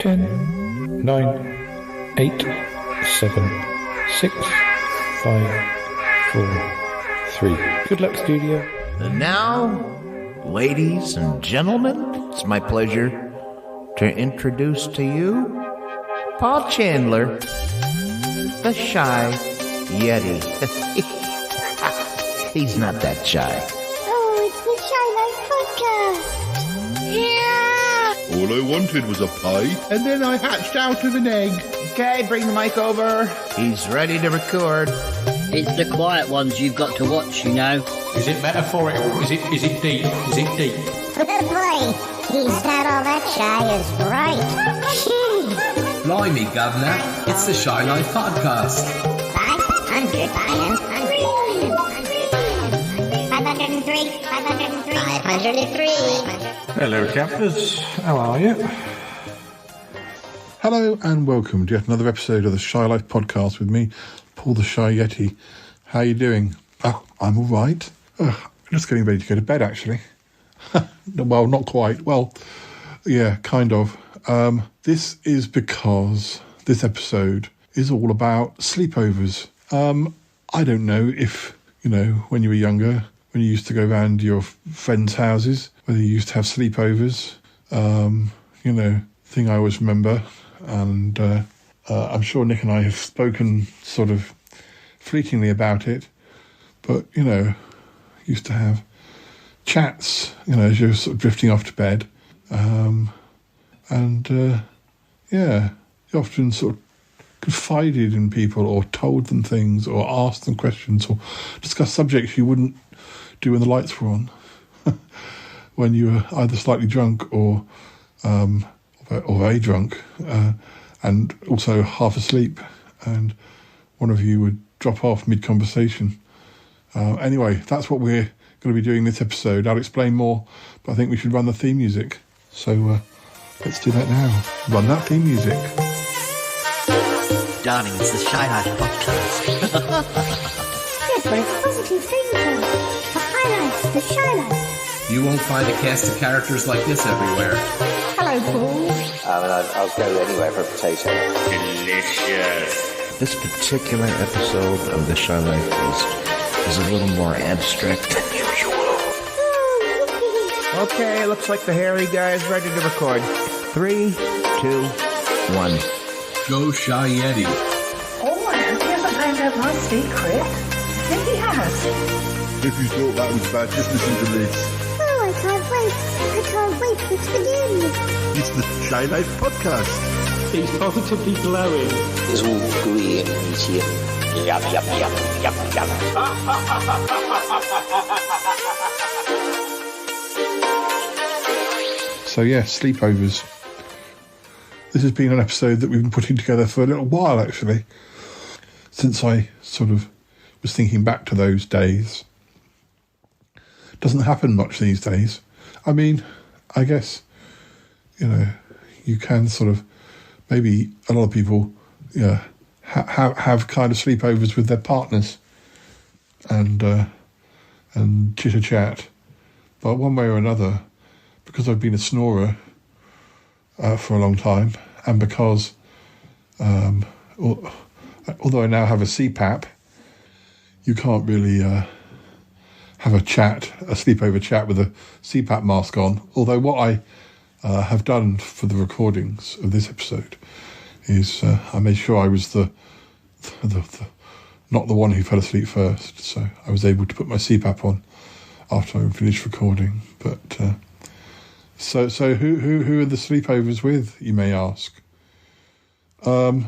10, 9, 8, 7, 6, 5, 4, 3. Good luck, studio. And now, ladies and gentlemen, it's my pleasure to introduce to you Paul Chandler, the Shy Yeti. He's not that shy. Oh, it's the Shy Life Podcast. Yeah! All I wanted was a pie, and then I hatched out of an egg. Okay, bring the mic over. He's ready to record. It's the quiet ones you've got to watch, you know. Is it metaphorical? Is it deep? Is it deep? Boy, he's not all that shy as right. Blimey, Governor, it's the Shy Life Podcast. 503, 503. Hello, campers. How are you? Hello and welcome to yet another episode of the Shy Life Podcast with me, Paul the Shy Yeti. How are you doing? Oh, I'm all right. I'm just getting ready to go to bed, actually. Well, not quite. Well, yeah, kind of. This is because this episode is all about sleepovers. I don't know if, when you were younger, when you used to go round your friends' houses, whether you used to have sleepovers. Thing I always remember. And I'm sure Nick and I have spoken sort of fleetingly about it. But, used to have chats, as you're sort of drifting off to bed. You often sort of confided in people or told them things or asked them questions or discussed subjects you wouldn't do when the lights were on. When you were either slightly drunk or very drunk and also half asleep, and one of you would drop off mid-conversation. Anyway, that's what we're going to be doing this episode. I'll explain more, but I think we should run the theme music. So let's do that now. Run that theme music. Darling, it's the Shy Life Podcast. Yes, but it's positive thinking. The highlights, the Shy Life. You won't find a cast of characters like this everywhere. Hello, Paul. I'll go anywhere for a potato. Delicious. This particular episode of the Shy Life is a little more abstract than usual. Okay, looks like the hairy guy is ready to record. 3, 2, 1. Go Shy Yeti. Oh, I hope he hasn't found out my secret. I think he has. If you thought that was bad, just listen to this. Oh, I can't wait. I can't wait for it to begin. It's the Shy Life Podcast. He's positively glowing. It's all gooey and meaty and yum, yum, yum, yum, yum. So yeah, sleepovers. This has been an episode that we've been putting together for a little while, actually, since I sort of was thinking back to those days. Doesn't happen much these days. I mean, I guess, you can sort of, maybe a lot of people have kind of sleepovers with their partners and chitter-chat. But one way or another, because I've been a snorer for a long time, and because, although I now have a CPAP, you can't really have a sleepover chat with a CPAP mask on. Although what I have done for the recordings of this episode is I made sure I was the not the one who fell asleep first, so I was able to put my CPAP on after I finished recording. But so who are the sleepovers with, you may ask? Well,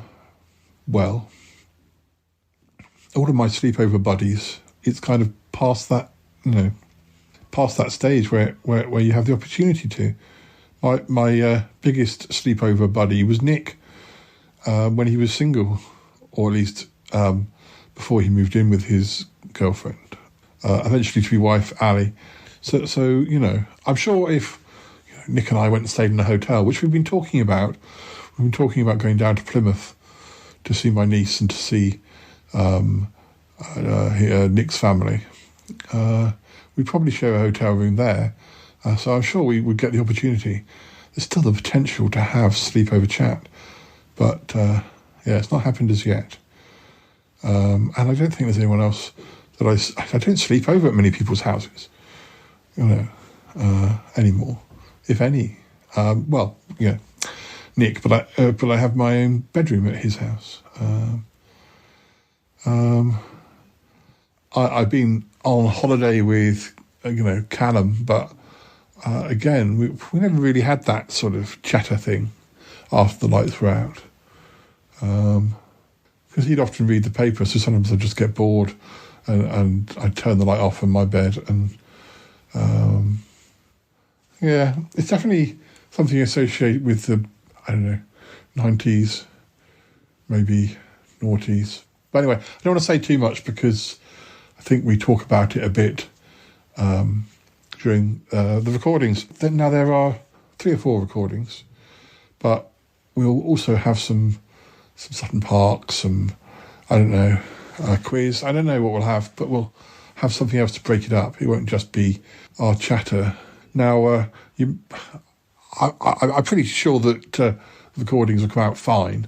all of my sleepover buddies, it's kind of past that stage where you have the opportunity to. My biggest sleepover buddy was Nick when he was single, or at least before he moved in with his girlfriend, eventually to be wife Ali. So I'm sure if Nick and I went and stayed in a hotel, which we've been talking about going down to Plymouth to see my niece and to see Nick's family. We'd probably share a hotel room there, so I'm sure we would get the opportunity. there's still the potential to have sleepover chat, but it's not happened as yet. And I don't think there's anyone else that I don't sleep over at many people's houses, anymore, if any. Nick, but I have my own bedroom at his house. I've been on holiday with Callum, but again, we never really had that sort of chatter thing after the lights were out, because he'd often read the paper, so sometimes I'd just get bored and I'd turn the light off in my bed, and it's definitely something associated with the 90s, maybe noughties. But anyway, I don't want to say too much because I think we talk about it a bit during the recordings. Now there are 3 or 4 recordings, but we'll also have some Sutton Park, some, quiz. I don't know what we'll have, but we'll have something else to break it up. It won't just be our chatter. Now, I'm pretty sure that the recordings will come out fine,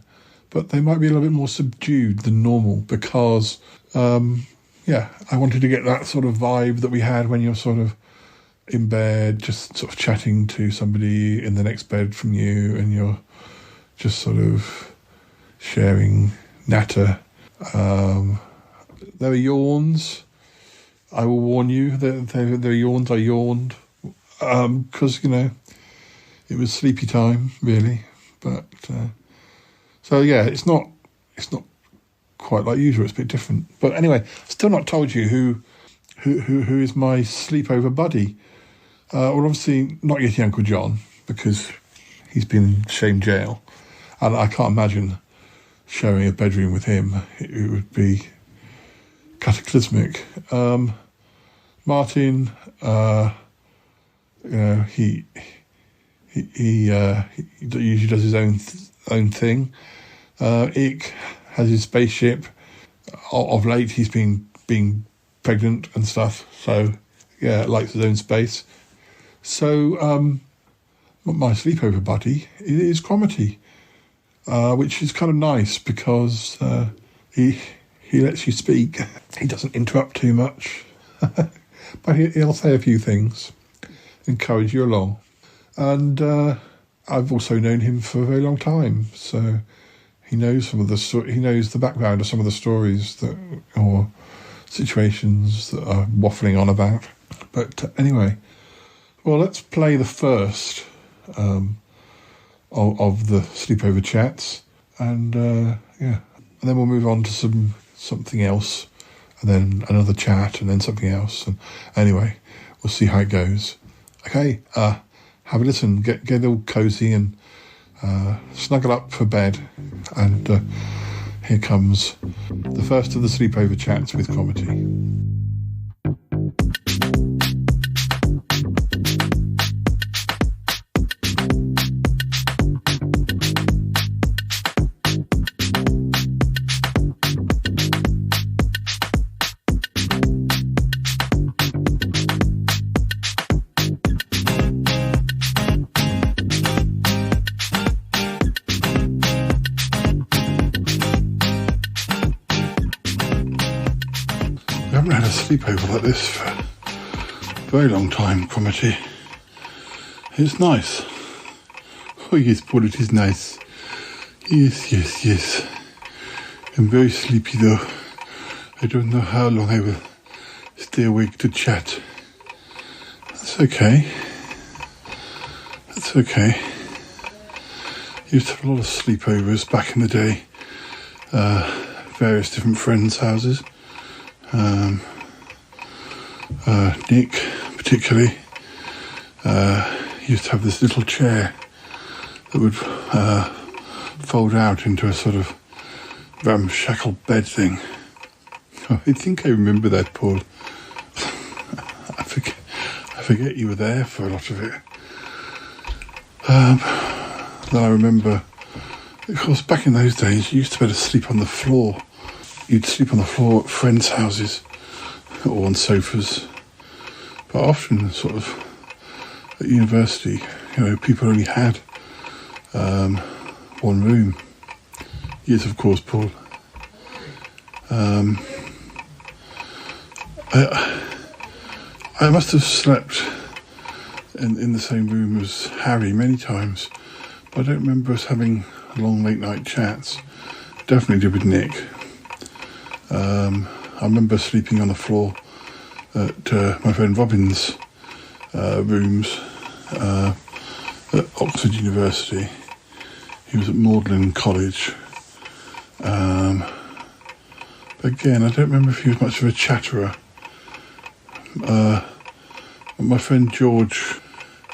but they might be a little bit more subdued than normal because, I wanted to get that sort of vibe that we had when you're sort of in bed, just sort of chatting to somebody in the next bed from you, and you're just sort of sharing natter. There are yawns. I will warn you that there are yawns. I yawned because, it was sleepy time, really. But it's not quite like usual. It's a bit different. But anyway, still not told you who is my sleepover buddy. Well, obviously not Yeti Uncle John, because he's been in shame jail, and I can't imagine sharing a bedroom with him. It would be cataclysmic. Martin, he usually does his own thing. Ick has his spaceship. Of late, he's been being pregnant and stuff, so likes his own space. So my sleepover buddy is Cromitty, which is kind of nice because he lets you speak. He doesn't interrupt too much, but he'll say a few things, encourage you along. And I've also known him for a very long time, so he knows he knows the background of some of the stories or situations that I'm waffling on about. But anyway, well, let's play the first of the sleepover chats, and and then we'll move on to something else, and then another chat, and then something else. And anyway, we'll see how it goes. Okay, have a listen, get all cosy and snuggle up for bed, and here comes the first of the sleepover chats with Cromitty. I haven't had a sleepover like this for a very long time, Cromitty. It's nice. Oh yes, Paul, it is nice. Yes. I'm very sleepy though. I don't know how long I will stay awake to chat. That's okay. Used to have a lot of sleepovers back in the day. Various different friends' houses. Nick, particularly, used to have this little chair that would fold out into a sort of ramshackle bed thing. Oh, I think I remember that, Paul. I forget you were there for a lot of it. Then I remember, of course, back in those days, you used to be able to sleep on the floor. You'd sleep on the floor at friends' houses or on sofas. But often, sort of, at university, people only had one room. Yes, of course, Paul. I must have slept in the same room as Harry many times, but I don't remember us having long late night chats. Definitely did with Nick. I remember sleeping on the floor at my friend Robin's rooms at Oxford University. He was at Magdalen College. But again, I don't remember if he was much of a chatterer. My friend George,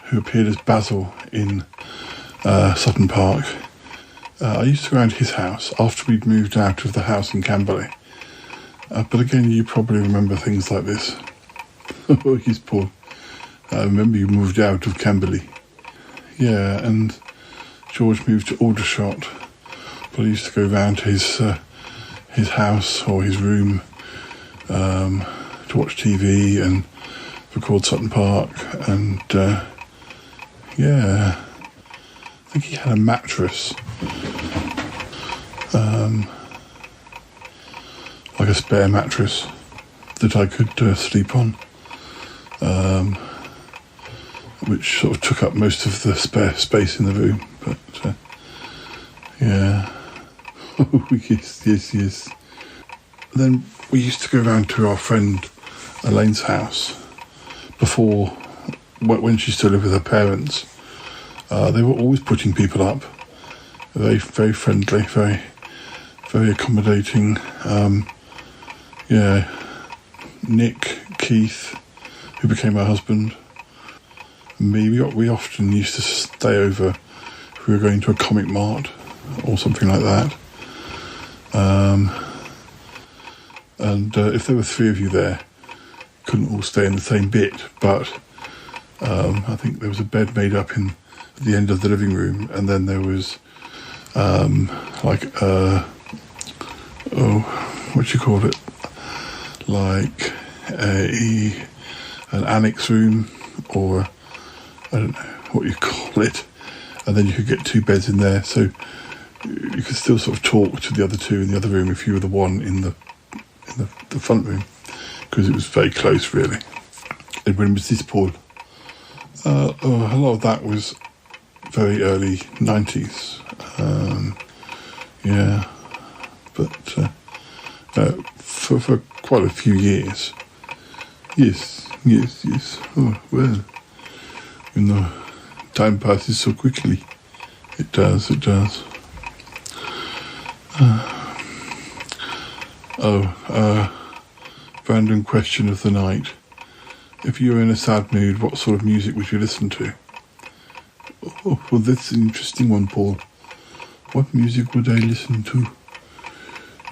who appeared as Basil in Sutton Park, I used to go around his house after we'd moved out of the house in Camberley. But again, you probably remember things like this. Oh, yes, Paul. I remember you moved out of Camberley. Yeah, and George moved to Aldershot. But I used to go round to his house or his room to watch TV and record Sutton Park. And yeah, I think he had a mattress. Like a spare mattress that I could sleep on, which sort of took up most of the spare space in the room. But yeah, oh yes. Then we used to go around to our friend Elaine's house before, when she still lived with her parents. They were always putting people up. Very, very friendly, very, very accommodating. Yeah, Nick, Keith, who became her husband, me, we often used to stay over if we were going to a comic mart or something like that. And if there were three of you there, couldn't all stay in the same bit, but I think there was a bed made up at the end of the living room, and then there was what do you call it? Like an annex room, or I don't know what you call it, and then you could get two beds in there, so you could still sort of talk to the other two in the other room if you were the one in the front room, because it was very close, really. And when was this, Paul? A lot of that was very early 90s. Yeah, but for quite a few years. Yes. Oh, well, time passes so quickly. It does. Random question of the night. If you were in a sad mood, what sort of music would you listen to? Oh, well, that's an interesting one, Paul. What music would I listen to?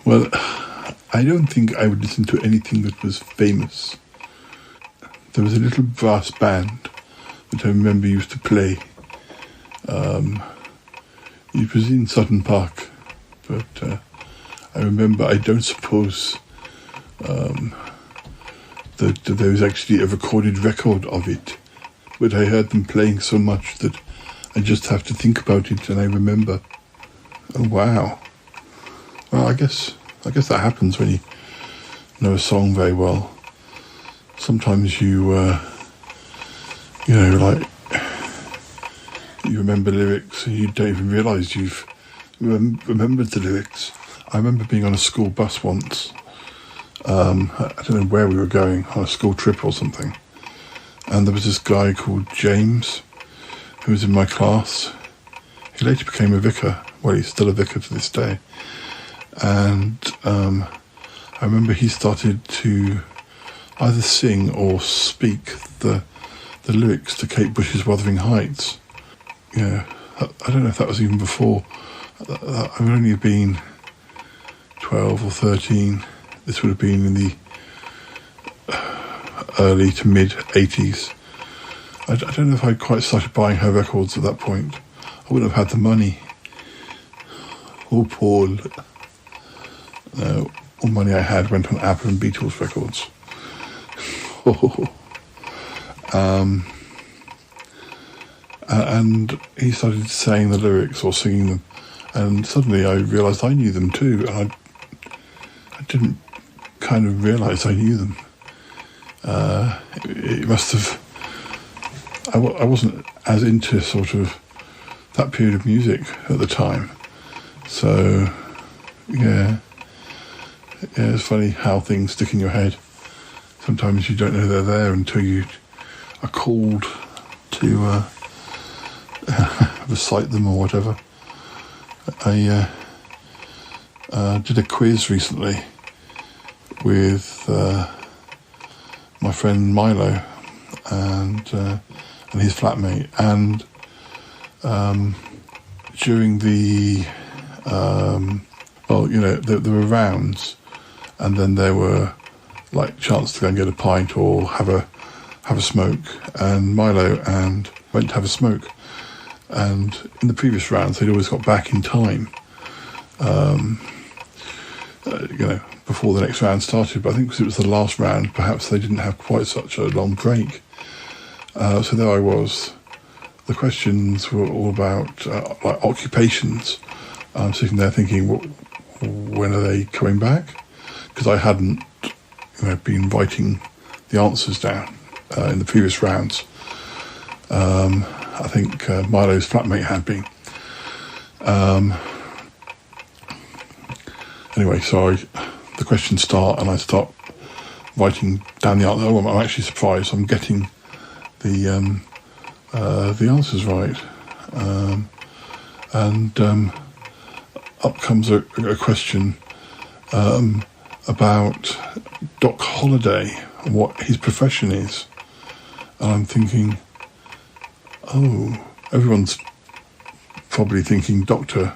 Well, I don't think I would listen to anything that was famous. There was a little brass band that I remember used to play. It was in Sutton Park, but I remember, I don't suppose that there was actually a recorded record of it, but I heard them playing so much that I just have to think about it and I remember. Oh, wow. Well, I guess that happens when you know a song very well. Sometimes you remember lyrics and you don't even realise you've remembered the lyrics. I remember being on a school bus once. I don't know where we were going, on a school trip or something. And there was this guy called James who was in my class. He later became a vicar. Well, he's still a vicar to this day. And I remember he started to either sing or speak the lyrics to Kate Bush's Wuthering Heights. Yeah, I don't know if that was even before. I would only have been 12 or 13. This would have been in the early to mid 80s. I don't know if I'd quite started buying her records at that point. I wouldn't have had the money. Oh, Paul. No, all money I had went on ABBA and Beatles records. and he started saying the lyrics or singing them, and suddenly I realised I knew them too, and I didn't kind of realise I knew them. It must have... I wasn't as into sort of that period of music at the time, so yeah, it's funny how things stick in your head. Sometimes you don't know they're there until you are called to recite them or whatever. I did a quiz recently with my friend Milo and his flatmate, and during the there were rounds, and then there were like chance to go and get a pint or have a smoke, and Milo and went to have a smoke, and in the previous rounds they'd always got back in time before the next round started, but I think because it was the last round perhaps they didn't have quite such a long break, so there I was. The questions were all about like occupations. I'm sitting there thinking, when are they coming back? Because I hadn't been writing the answers down in the previous rounds. I think Milo's flatmate had been. Anyway, so the questions start and I start writing down the answer. Oh, I'm actually surprised I'm getting the answers right. And up comes a question about Doc Holliday and what his profession is. And I'm thinking, oh, everyone's probably thinking doctor.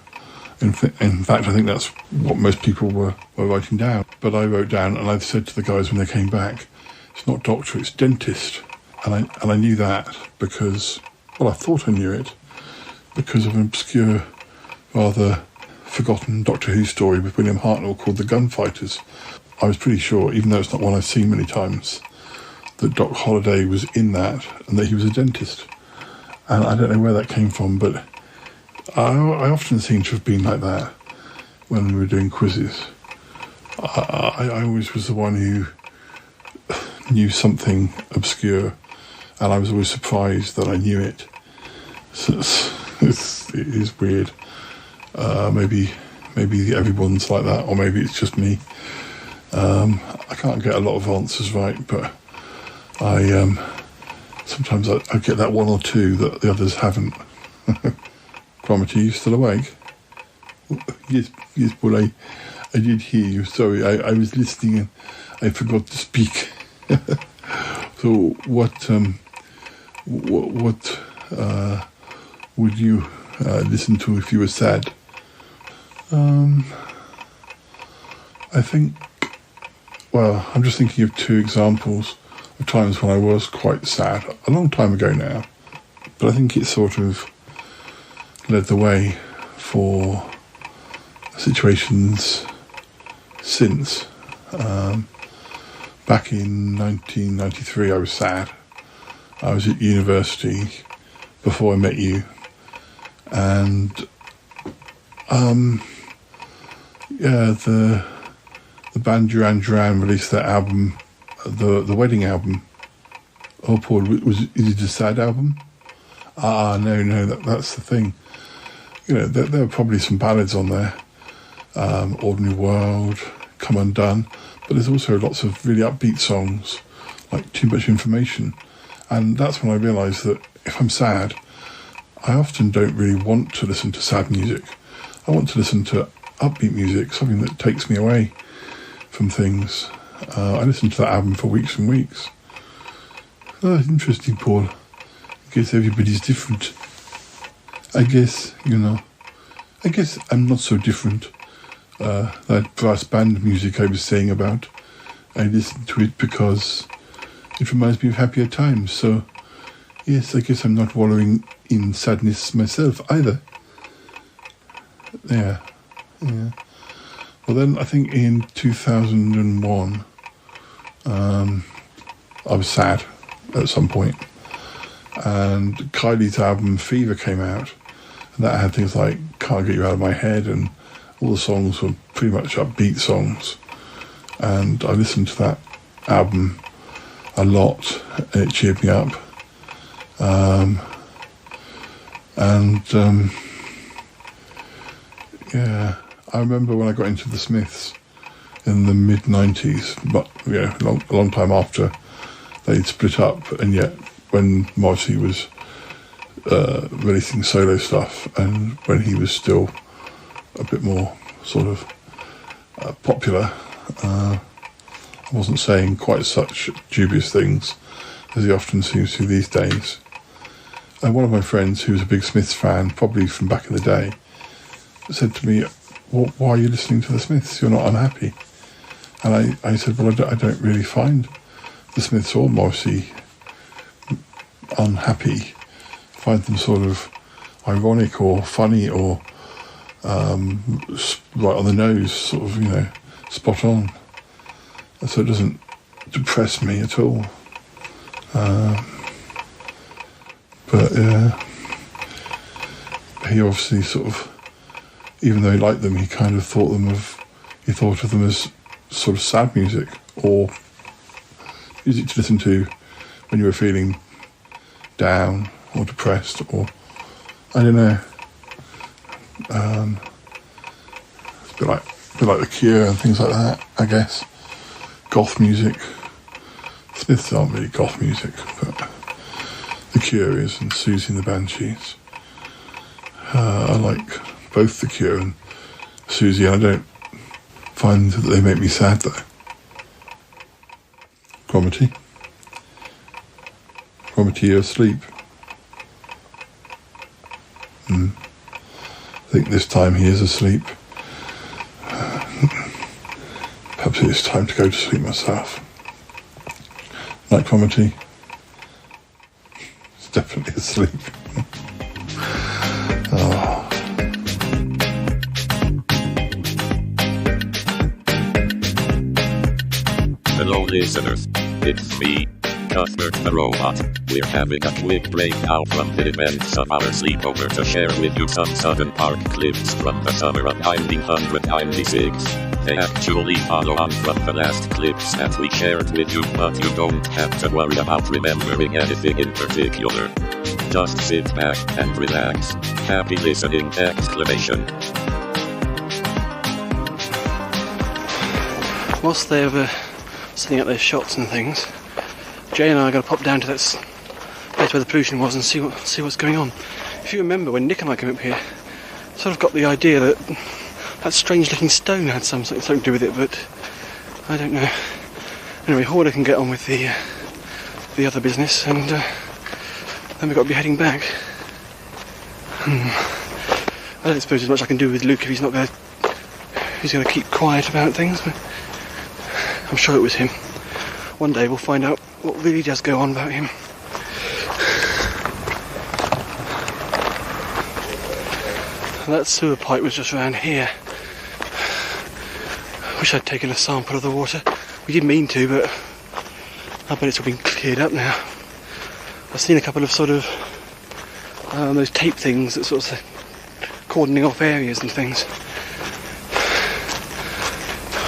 In fact, I think that's what most people were writing down. But I wrote down, and I said to the guys when they came back, it's not doctor, it's dentist. And I knew that because, well, I thought I knew it because of an obscure, rather forgotten Doctor Who story with William Hartnell called The Gunfighters. I was pretty sure, even though it's not one I've seen many times, that Doc Holliday was in that and that he was a dentist. And I don't know where that came from, but I often seem to have been like that when we were doing quizzes. I always was the one who knew something obscure, and I was always surprised that I knew it. So it is weird. Maybe everyone's like that, or maybe it's just me. I can't get a lot of answers right, but sometimes I get that one or two that the others haven't. Cromitty, you still awake? Yes, Paul, I did hear you. Sorry, I was listening and I forgot to speak. So what would you listen to if you were sad? I think, well, I'm just thinking of two examples of times when I was quite sad, a long time ago now, but I think it sort of led the way for situations since. Back in 1993 I was sad. I was at university before I met you, and the band Duran Duran released their album, the wedding album. Oh, Paul, is it a sad album? No, that's the thing. There were probably some ballads on there, Ordinary World, Come Undone, but there's also lots of really upbeat songs, like Too Much Information, and that's when I realised that if I'm sad, I often don't really want to listen to sad music. I want to listen to upbeat music, something that takes me away from things. I listened to that album for weeks and weeks. Oh, interesting, Paul. I guess everybody's different. I guess I'm not so different. That brass band music I was saying about, I listen to it because it reminds me of happier times. So, yes, I guess I'm not wallowing in sadness myself either. Yeah. Well, then I think in 2001, I was sad at some point, And Kylie's album Fever came out, and that had things like Can't Get You Out of My Head, and all the songs were pretty much upbeat songs. And I listened to that album a lot, and it cheered me up. Yeah, I remember when I got into the Smiths in the mid-90s, but a long time after they'd split up, and yet when Morrissey was releasing solo stuff, and when he was still a bit more sort of popular, I wasn't saying quite such dubious things as he often seems to these days. And one of my friends, who was a big Smiths fan, probably from back in the day, said to me, well, why are you listening to the Smiths? You're not unhappy. And I said, well, I don't really find the Smiths or Morrissey unhappy. I find them sort of ironic or funny or right on the nose, sort of, spot on. So it doesn't depress me at all. But he obviously sort of, even though he liked them, he kind of thought of them as sort of sad music, or music to listen to when you were feeling down or depressed, or I don't know. It's a bit like The Cure and things like that, I guess. Goth music. Smiths aren't really goth music, but The Cure is, and Susie and the Banshees. I like both The Cure and Susie, and I don't find that they make me sad though. Cromitty? Cromitty, you're asleep. I think this time he is asleep. Perhaps it is time to go to sleep myself. Night, Cromitty. He's definitely asleep. Oh. Hello listeners, it's me, Cuthbert the Robot. We're having a quick breakdown from the events of our sleepover to share with you some Sutton Park clips from the summer of 1996. They actually follow on from the last clips that we shared with you, but you don't have to worry about remembering anything in particular. Just sit back and relax. Happy listening! Exclamation. Whilst they were setting up their shots and things, Jay and I are going to pop down to that place where the pollution was and see what's going on. If you remember, when Nick and I came up here, sort of got the idea that that strange looking stone had something to do with it, but I don't know. Anyway, Horder can get on with the other business, and then we've got to be heading back. I don't suppose there's much I can do with Luke if he's going to keep quiet about things, but I'm sure it was him. One day we'll find out what really does go on about him. That sewer pipe was just around here. Wish I'd taken a sample of the water. We didn't mean to, but I bet it's all been cleared up now. I've seen a couple of sort of those tape things that sort of cordoning off areas and things.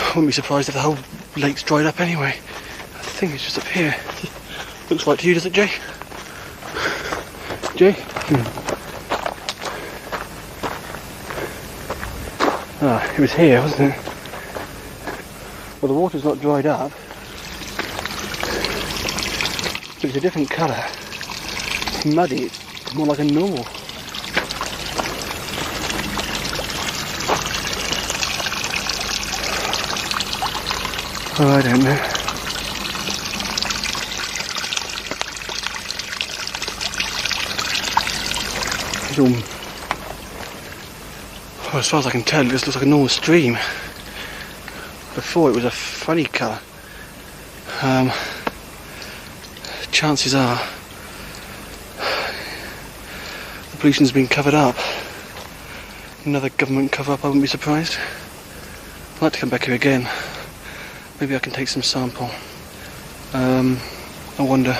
Wouldn't be surprised if the whole lake's dried up anyway. I think it's just up here. Looks like to you, does it, Jay? Jay? Ah, it was here, wasn't it? Well, the water's not dried up, but it's a different colour. It's muddy, it's more like a normal. Oh, I don't know. It's all... Well, as far as I can tell, it just looks like a normal stream. Before it was a funny colour. Chances are the pollution's been covered up. Another government cover-up, I wouldn't be surprised. I'd like to come back here again. Maybe I can take some sample. I wonder.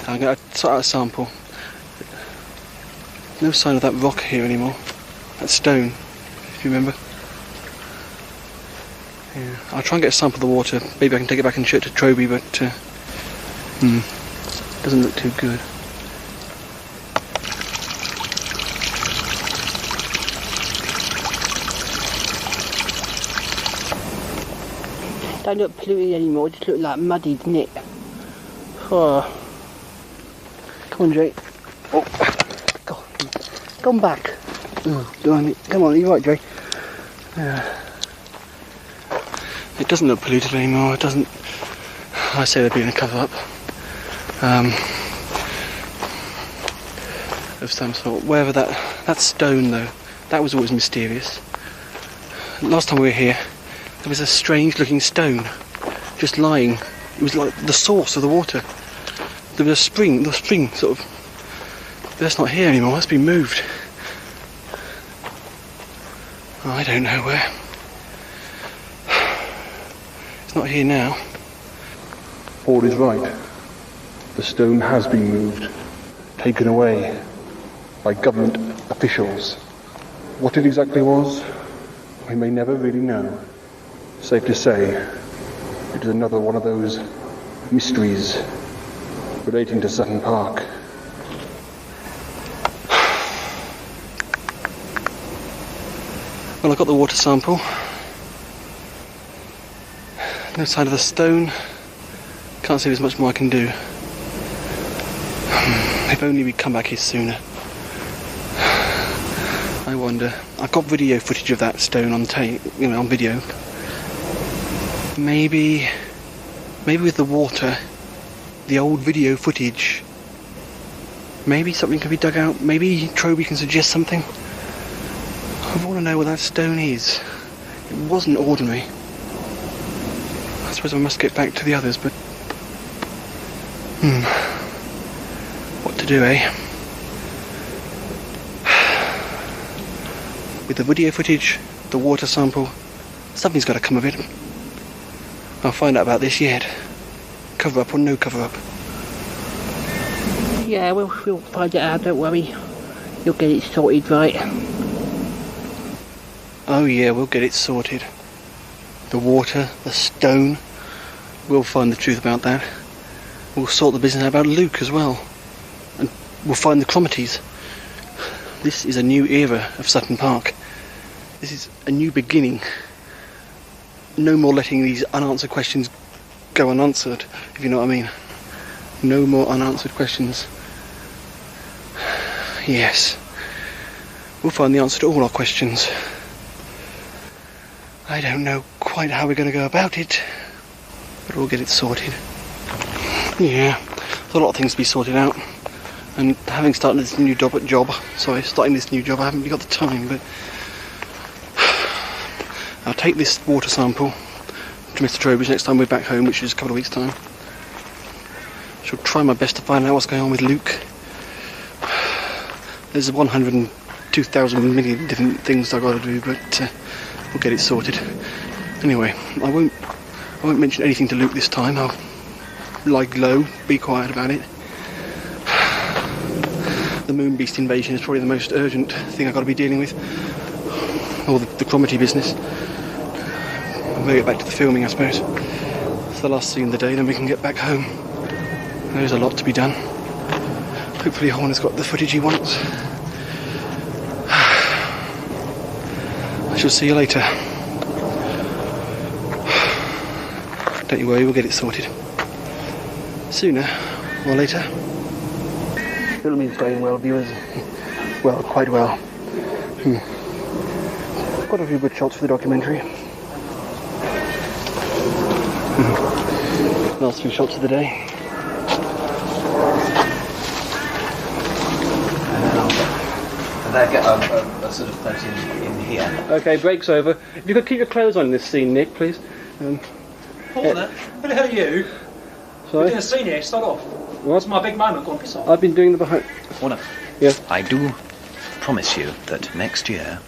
I'm going to sort out a sample. No sign of that rock here anymore. That stone, if you remember. Yeah. I'll try and get a sample of the water. Maybe I can take it back and show it to Troby, but doesn't look too good. Don't look polluted anymore, it just look like muddy, doesn't it? Oh. Come on, Jay. Oh. Come back. Oh, come on, you're right, Jay. It doesn't look polluted anymore. It doesn't. I say they're being a cover-up of some sort. Wherever that stone, though, that was always mysterious. Last time we were here, there was a strange-looking stone just lying. It was like the source of the water. There was a spring. The spring sort of. But that's not here anymore. That's been moved. I don't know where. It's not here now. All is right. The stone has been moved, taken away by government officials. What it exactly was, we may never really know. Safe to say, it is another one of those mysteries relating to Sutton Park. Well, I got the water sample. No sign of the stone. Can't see there's much more I can do. If only we'd come back here sooner. I wonder. I've got video footage of that stone on on video. Maybe with the water, the old video footage. Maybe something can be dug out. Maybe Troby can suggest something. I want to know what that stone is. It wasn't ordinary. I suppose I must get back to the others, but... What to do, eh? With the video footage, the water sample, something's got to come of it. I'll find out about this yet. Cover up or no cover up. Yeah, we'll find it out, don't worry. You'll get it sorted, right? Oh yeah, we'll get it sorted. The water, the stone, we'll find the truth about that. We'll sort the business out about Luke as well. And we'll find the Cromitties. This is a new era of Sutton Park. This is a new beginning. No more letting these unanswered questions go unanswered, if you know what I mean. No more unanswered questions. Yes. We'll find the answer to all our questions. I don't know quite how we're going to go about it, but we'll get it sorted. Yeah, there's a lot of things to be sorted out. And having started this new job, starting this new job, I haven't really got the time, but I'll take this water sample to Mr. Trowbridge next time we're back home, which is a couple of weeks' time. Shall try my best to find out what's going on with Luke. There's 102,000 million different things I've got to do, but we'll get it sorted. Anyway, I won't mention anything to Luke this time. I'll lie low, be quiet about it. The moon beast invasion is probably the most urgent thing I've got to be dealing with. Or the Cromitty business. We'll get back to the filming, I suppose. It's the last scene of the day, then we can get back home. There's a lot to be done. Hopefully Horner's got the footage he wants. I shall see you later. Don't you worry, we'll get it sorted. Sooner or later. Filming's going well, viewers. Well, quite well. Got a few good shots for the documentary. Last few shots of the day. And I get a sort of place in here. Okay, break's over. If you could keep your clothes on in this scene, Nick, please. Horner, who the hell are you? Sorry? We're doing a scene here, start off. What? It's my big moment, go on, piss off. I've been doing the behind... Horner. Yes? I do promise you that next year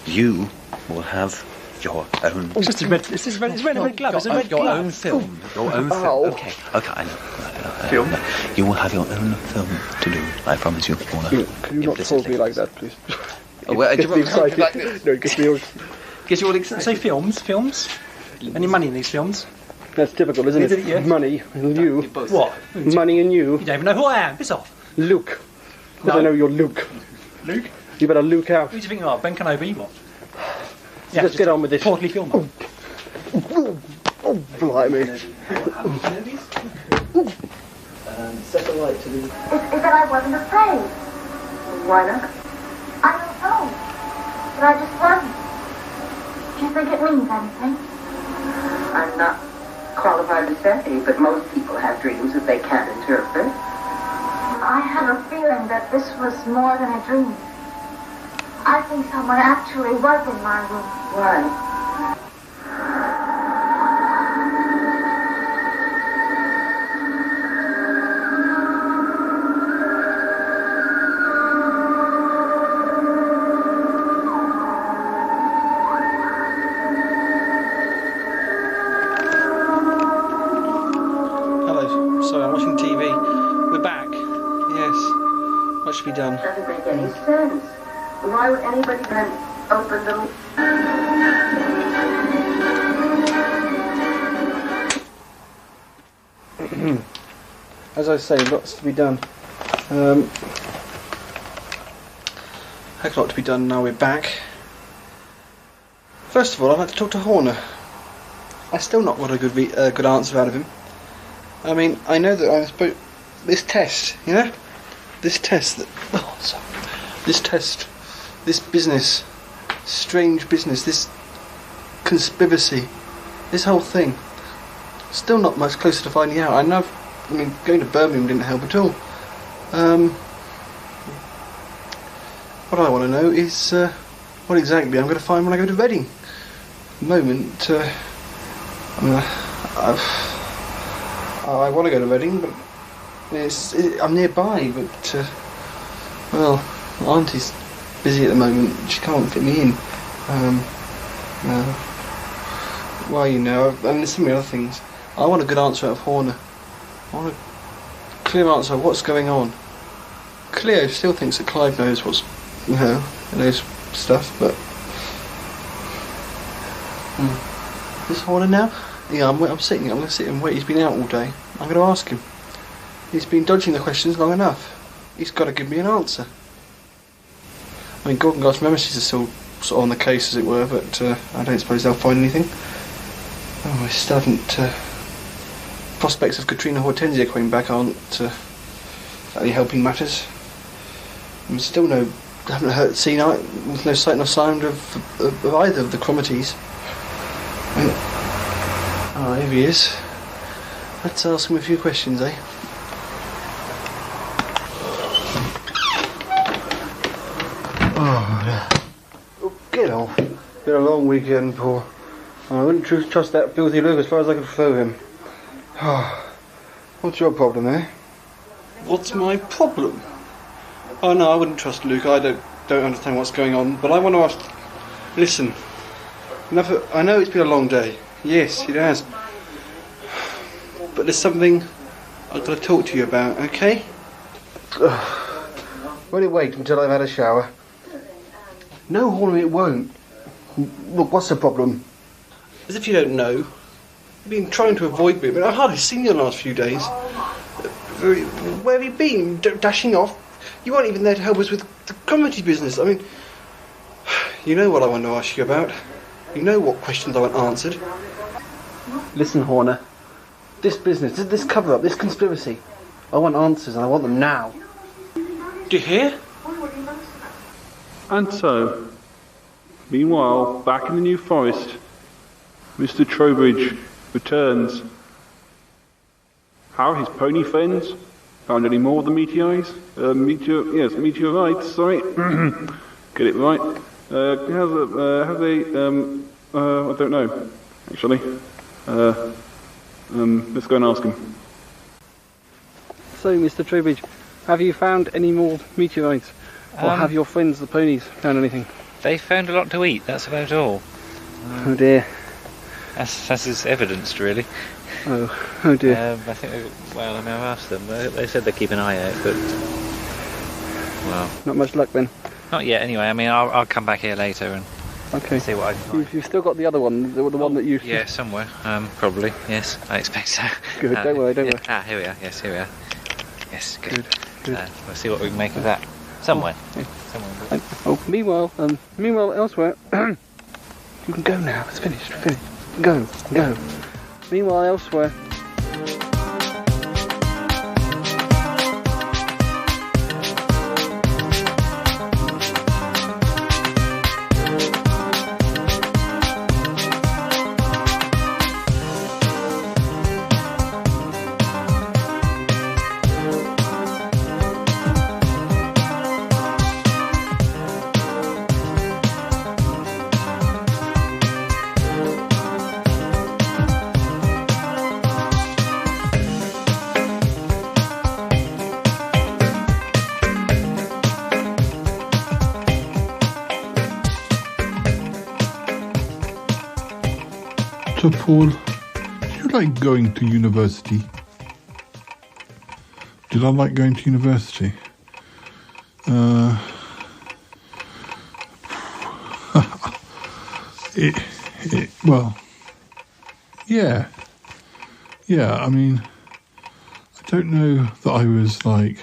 you will have your own. It's just a red. It's a red glove. It's a red your glove. own film. Your own film. Okay, I know. Film? You will have your own film to do. I promise you. Can you not hold me like that, please? Oh, well, Get me excited. No, it gets me all... Gets you all excited. Say films. Any money in these films? That's typical, isn't it? Yeah. Money and you. What? Money and you. You don't even know who I am. Piss off. Luke. No. I know you're Luke. Luke? You better Luke out. Who do you think you are? Ben Kenobi? What? Yeah, let's get on with this. Portly filmer. Oh, blimey. Set the light to the... It's that I wasn't afraid. Why not? I don't know. But I just wasn't. Do you think it means anything? I'm not qualified to say, but most people have dreams that they can't interpret. I have a feeling that this was more than a dream. I think someone actually was in my room. Why? Hello, sorry, I'm watching TV. We're back. Yes. What should be done? Doesn't make any sense. Why would anybody then open them? As I say, lots to be done. Heck, a lot to be done now we're back. First of all, I'd like to talk to Horner. I still not got a good answer out of him. I mean, I know that I'm supposed... This test, you know? This test that... Oh, sorry. This test. This business. Strange business. This conspiracy. This whole thing. Still not much closer to finding out. I mean, going to Birmingham didn't help at all. What I want to know is what exactly I'm going to find when I go to Reading. At the moment, I want to go to Reading, but I'm nearby. But well, Auntie's busy at the moment. She can't fit me in. No. Well, you know, and there's so many other things. I want a good answer out of Horner. I want a clear answer of what's going on. Cleo still thinks that Clive knows what's, he knows stuff, but... Is Horner now? Yeah, I'm going to sit and wait. He's been out all day. I'm going to ask him. He's been dodging the questions long enough. He's got to give me an answer. I mean, Gordon Glass Nemesis is still sort of on the case, as it were, but I don't suppose they'll find anything. Oh, I still haven't... prospects of Katrina Hortensia coming back aren't any helping matters. And still haven't seen no sight nor sound of either of the Cromaties. Oh, here he is. Let's ask him a few questions, eh? Oh, get off. Been a long weekend, Paul. I wouldn't trust that filthy Luke as far as I could throw him. What's your problem, eh? What's my problem? Oh no, I wouldn't trust Luke. I don't understand what's going on. But I want to ask. Listen, I know it's been a long day. Yes, it has. But there's something I've got to talk to you about. Okay? Won't it wait until I've had a shower? No, Horner, it won't. Look, what's the problem? As if you don't know. You've been trying to avoid me, but I've hardly seen you the last few days. Where have you been? Dashing off? You weren't even there to help us with the comedy business. I mean, you know what I want to ask you about. You know what questions I want answered. Listen, Horner. This business, this cover-up, this conspiracy. I want answers, and I want them now. Do you hear? And so, meanwhile, back in the New Forest, Mr. Trowbridge returns. How are his pony friends? Found any more of the meteorites? Meteorites, sorry. Get it right. Have they, I don't know, actually. Let's go and ask him. So, Mr. Trowbridge, have you found any more meteorites? Or have your friends, the ponies, found anything? They found a lot to eat, that's about all. Oh dear. That's as evidenced, really. Oh dear. I think, I've asked them. They said they keep an eye out, but well, not much luck then. Not yet. Anyway, I mean, I'll come back here later and see what I can find. You've still got the other one, the one that you. Yeah, somewhere. Probably. Yes, I expect so. Good. Don't worry. Here we are. Yes, here we are. Yes, good. We'll see what we can make of that. Somewhere. Meanwhile, elsewhere. You can go now. It's finished. Go. Meanwhile, elsewhere. So, Paul, do you like going to university? Did I like going to university? Well, yeah. I mean, I don't know that I was like,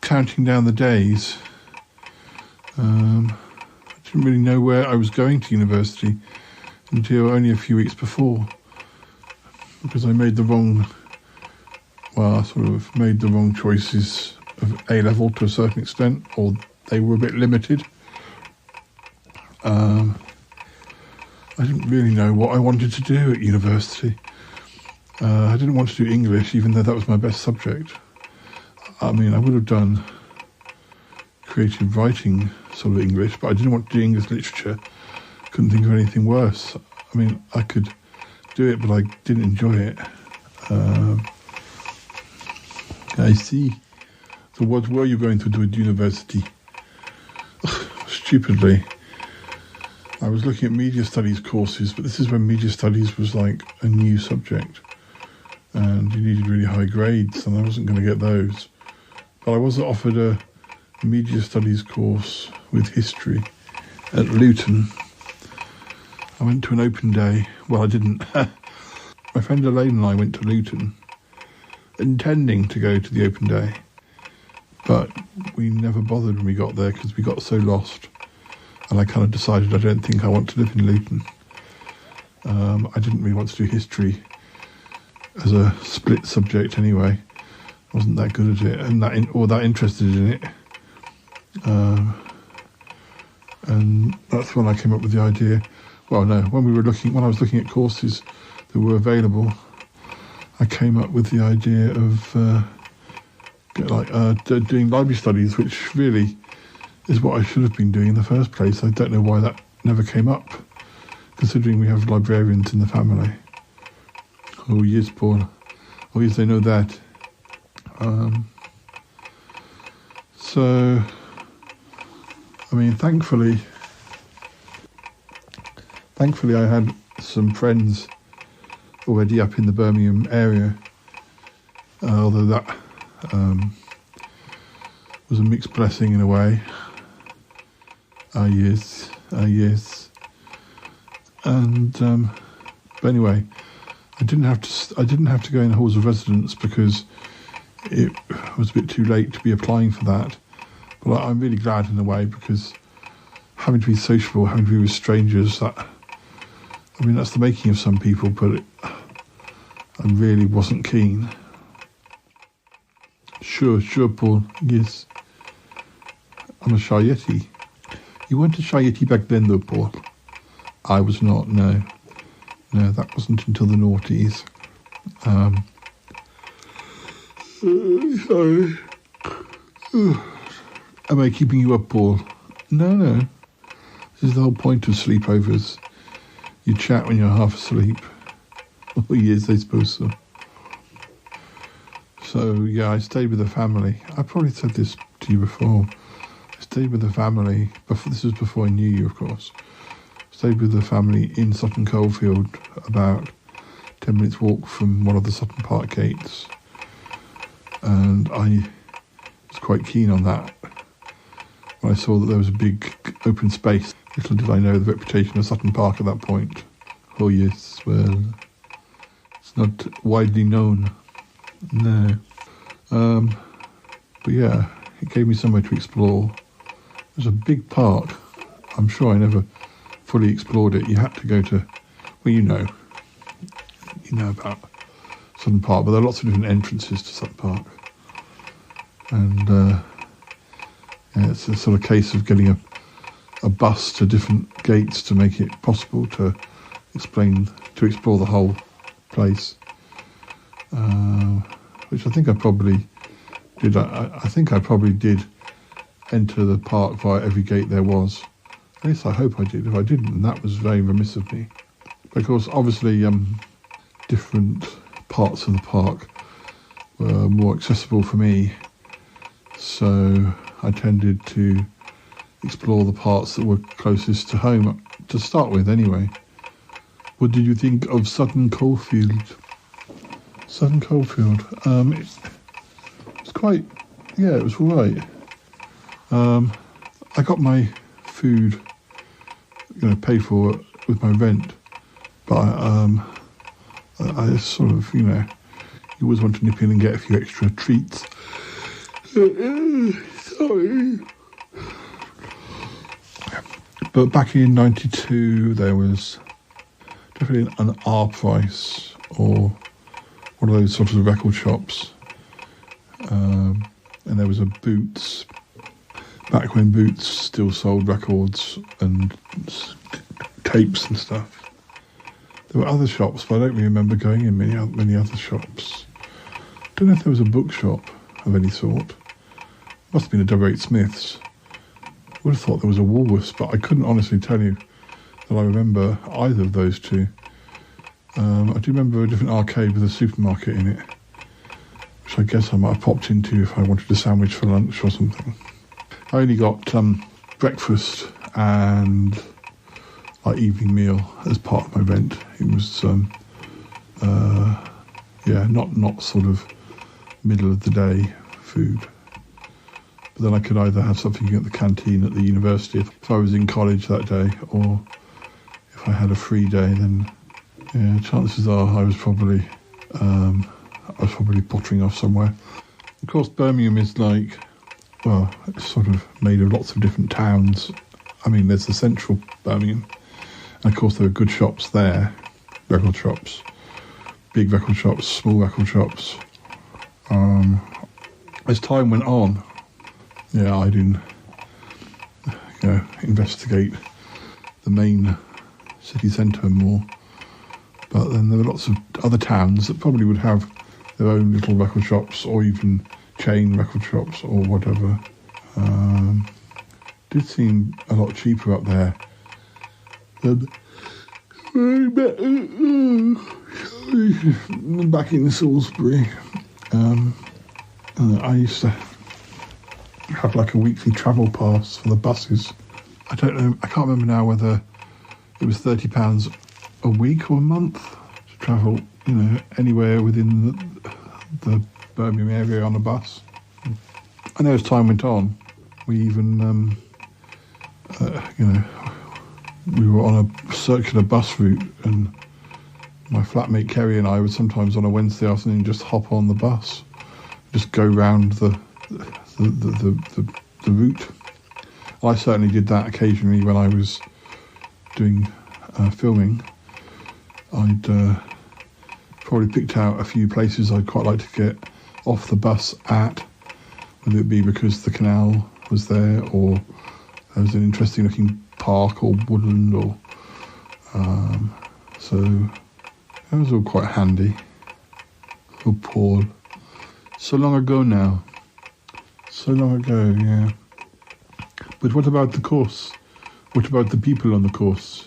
counting down the days. I didn't really know where I was going to university until only a few weeks before, because I made the wrong choices of A-level to a certain extent, or they were a bit limited. I didn't really know what I wanted to do at university. I didn't want to do English, even though that was my best subject. I mean, I would have done creative writing sort of English, but I didn't want to do English literature. Couldn't think of anything worse. I mean, I could do it, but I didn't enjoy it. I see. So what were you going to do at university? Stupidly, I was looking at media studies courses, but this is when media studies was like a new subject and you needed really high grades, and I wasn't going to get those. But I was offered a media studies course with history at Luton. I went to an open day. Well, I didn't. My friend Elaine and I went to Luton, intending to go to the open day, but we never bothered when we got there because we got so lost, and I kind of decided I don't think I want to live in Luton. I didn't really want to do history as a split subject anyway. I wasn't that good at it and that interested in it. And that's when I came up with the idea. Well, no, when I was looking at courses that were available, I came up with the idea of doing library studies, which really is what I should have been doing in the first place. I don't know why that never came up, considering we have librarians in the family. Oh yes, Paul. Oh yes, I know that. So, I mean, thankfully I had some friends already up in the Birmingham area, although that was a mixed blessing in a way. Yes. And but anyway, I didn't have to go in the halls of residence because it was a bit too late to be applying for that. But I'm really glad in a way, because having to be sociable, having to be with strangers, that's the making of some people, but I really wasn't keen. Sure, Paul, yes. I'm a shy Yeti. You weren't a shy Yeti back then though, Paul. I was not, no. No, that wasn't until the noughties. Sorry. Am I keeping you up, Paul? No. This is the whole point of sleepovers. You chat when you're half asleep. Oh yes, I suppose so. So yeah, I stayed with the family. I probably said this to you before. I stayed with the family. This was before I knew you, of course. Stayed stayed with the family in Sutton Coldfield, about 10 minutes walk from one of the Sutton Park gates. And I was quite keen on that when I saw that there was a big open space. Little did I know the reputation of Sutton Park at that point. Oh yes, well, it's not widely known. No. But yeah, it gave me somewhere to explore. It was a big park. I'm sure I never fully explored it. You had to go to, well, you know about Sutton Park, but there are lots of different entrances to Sutton Park. And yeah, it's a sort of case of getting a bus to different gates to make it possible to explore the whole place. Which I think I probably did. I think I probably did enter the park via every gate there was. At least I hope I did. If I didn't, that was very remiss of me. Because obviously different parts of the park were more accessible for me, so I tended to explore the parts that were closest to home to start with anyway. What did you think of Sutton Coldfield? Sutton Coldfield. It's quite, yeah, it was all right. I got my food, paid for with my rent, but I sort of, you always want to nip in and get a few extra treats. Sorry. But back in '92, there was definitely an R price or one of those sorts of record shops. And there was a Boots, back when Boots still sold records and tapes and stuff. There were other shops, but I don't really remember going in many other shops. I don't know if there was a bookshop of any sort. Must have been a W.H. Smith's. I would have thought there was a Woolworths, but I couldn't honestly tell you that I remember either of those two. I do remember a different arcade with a supermarket in it, which I guess I might have popped into if I wanted a sandwich for lunch or something. I only got breakfast and evening meal as part of my rent. It was not sort of middle of the day food. But then I could either have something at the canteen at the university if I was in college that day, or if I had a free day, then yeah, chances are I was probably pottering off somewhere. Of course, Birmingham is it's sort of made of lots of different towns. I mean, there's the central Birmingham, and of course there are good shops there, record shops, big record shops, small record shops. As time went on, yeah, I didn't, investigate the main city centre more. But then there were lots of other towns that probably would have their own little record shops or even chain record shops or whatever. Did seem a lot cheaper up there than back in Salisbury. I used to have a weekly travel pass for the buses. I don't know, I can't remember now whether it was £30 a week or a month to travel, anywhere within the Birmingham area on a bus. I know as time went on, we even, we were on a circular bus route, and my flatmate Kerry and I would sometimes on a Wednesday afternoon just hop on the bus, just go round the route. I certainly did that occasionally when I was doing filming. I'd probably picked out a few places I'd quite like to get off the bus at, whether it be because the canal was there or there was an interesting looking park or woodland, or so that was all quite handy. Oh, Paul. So long ago now. So long ago, yeah. But what about the course? What about the people on the course?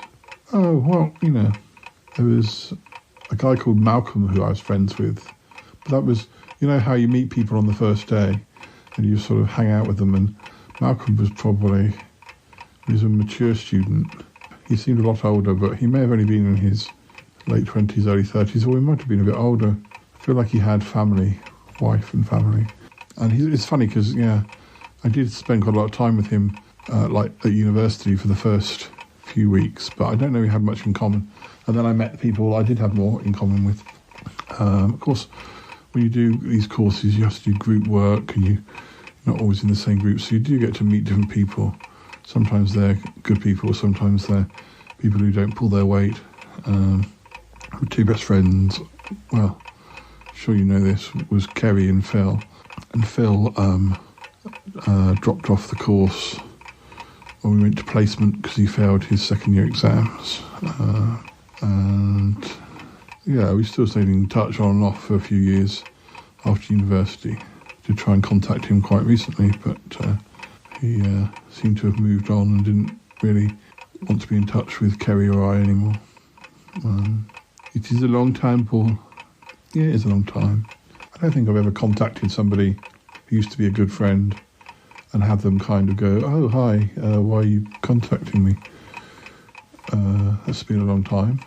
Oh, well, there was a guy called Malcolm who I was friends with. But that was, how you meet people on the first day and you sort of hang out with them, and Malcolm was a mature student. he seemed a lot older, but he may have only been in his late 20s, early 30s, or he might have been a bit older. I feel like he had family, wife and family. And it's funny because, I did spend quite a lot of time with him, like at university for the first few weeks, but I don't know we had much in common. And then I met people I did have more in common with. Of course, when you do these courses, you have to do group work, and you're not always in the same group, so you do get to meet different people. Sometimes they're good people, sometimes they're people who don't pull their weight. Two best friends, well, sure you know this, was Kerry and Phil. And Phil dropped off the course when we went to placement because he failed his second year exams. And we still stayed in touch on and off for a few years after university. Did try and contact him quite recently, but he seemed to have moved on and didn't really want to be in touch with Kerry or I anymore. It is a long time, Paul. Yeah, it is a long time. I don't think I've ever contacted somebody who used to be a good friend and have them kind of go, oh, hi, why are you contacting me? That's been a long time.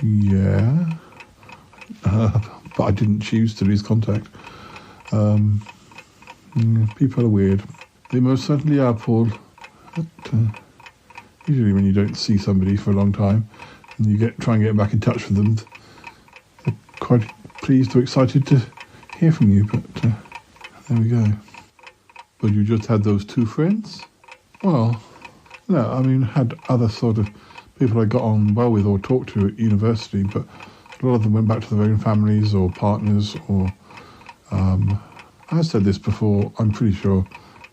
Yeah. But I didn't choose to lose contact. People are weird. They most certainly are, Paul. But, usually when you don't see somebody for a long time and you try and get back in touch with them, they're quite pleased or excited to hear from you, but there we go. But you just had those two friends? Well, no, I mean, had other sort of people I got on well with or talked to at university, but a lot of them went back to their own families or partners or... I said this before, I'm pretty sure.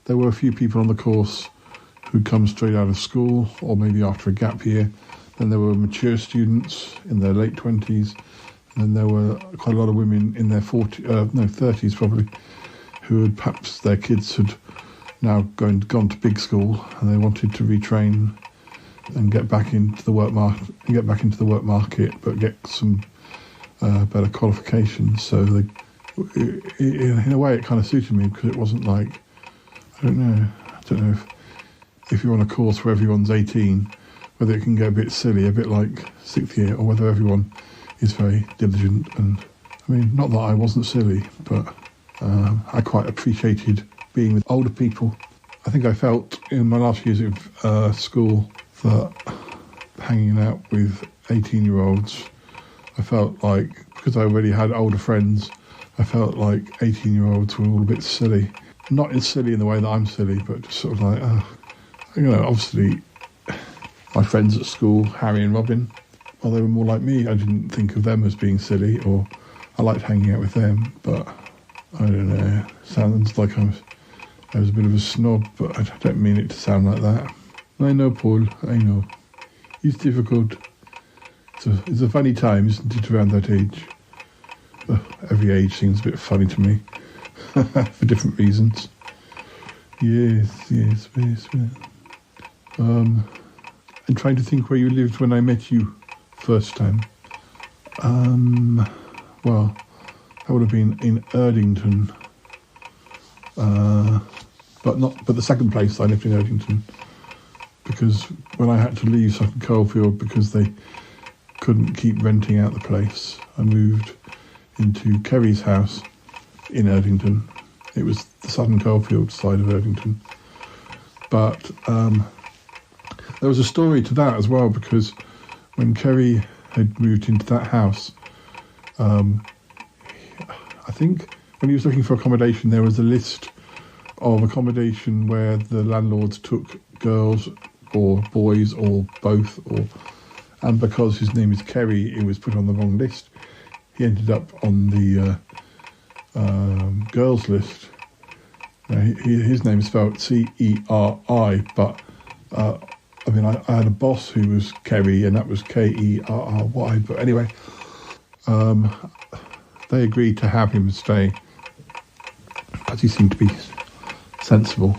There were a few people on the course who'd come straight out of school or maybe after a gap year. Then there were mature students in their late 20s. And then there were quite a lot of women in their 30s probably, who had perhaps their kids had now gone to big school and they wanted to retrain and get back into the work market, but get some better qualifications. So in a way it kind of suited me because it wasn't like, I don't know if you're on a course where everyone's 18, whether it can get a bit silly, a bit like sixth year, or whether everyone is very diligent. And I mean, not that I wasn't silly, but I quite appreciated being with older people. I think I felt in my last years of school that hanging out with 18-year-olds, I felt like, because I already had older friends, I felt like 18-year-olds were all a bit silly. Not as silly in the way that I'm silly, but just sort of like, obviously my friends at school, Harry and Robin, well, they were more like me. I didn't think of them as being silly, or I liked hanging out with them, but I don't know. Sounds like I was a bit of a snob, but I don't mean it to sound like that. I know, Paul, I know. It's difficult. It's a funny time, isn't it, around that age? Every age seems a bit funny to me, for different reasons. Yes. I'm trying to think where you lived when I met you first time. Well, that would have been in Erdington. But the second place I lived in Erdington, because when I had to leave Sutton Coldfield because they couldn't keep renting out the place, I moved into Kerry's house in Erdington. It was the Sutton Coldfield side of Erdington. But there was a story to that as well, because when Kerry had moved into that house, I think when he was looking for accommodation, there was a list of accommodation where the landlords took girls or boys or both, and because his name is Kerry, it was put on the wrong list. He ended up on the girls list. His name is spelled C-E-R-I, but I had a boss who was Kerry, and that was K-E-R-R-Y. But anyway, they agreed to have him stay, as he seemed to be sensible.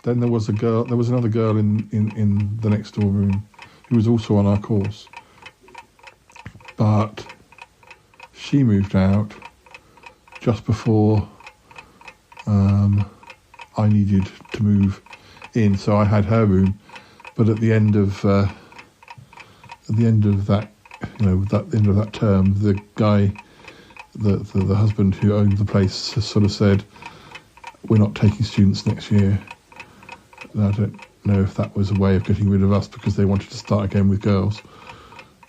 Then there was another girl in the next door room who was also on our course, but she moved out just before I needed to move in, so I had her room. But at the end of that, the end of that term, the guy, the husband who owned the place, sort of said, "We're not taking students next year." And I don't know if that was a way of getting rid of us because they wanted to start again with girls,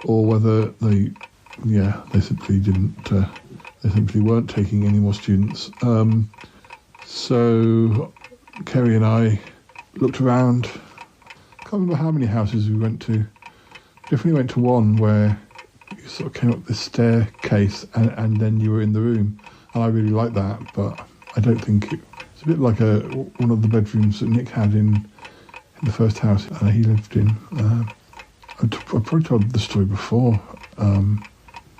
or whether they simply didn't. They simply weren't taking any more students. So Kerry and I looked around. Can't remember how many houses we went to. Definitely went to one where you sort of came up this staircase and then you were in the room. And I really liked that, but I don't think it's a bit like one of the bedrooms that Nick had in the first house he lived in. I've probably told the story before,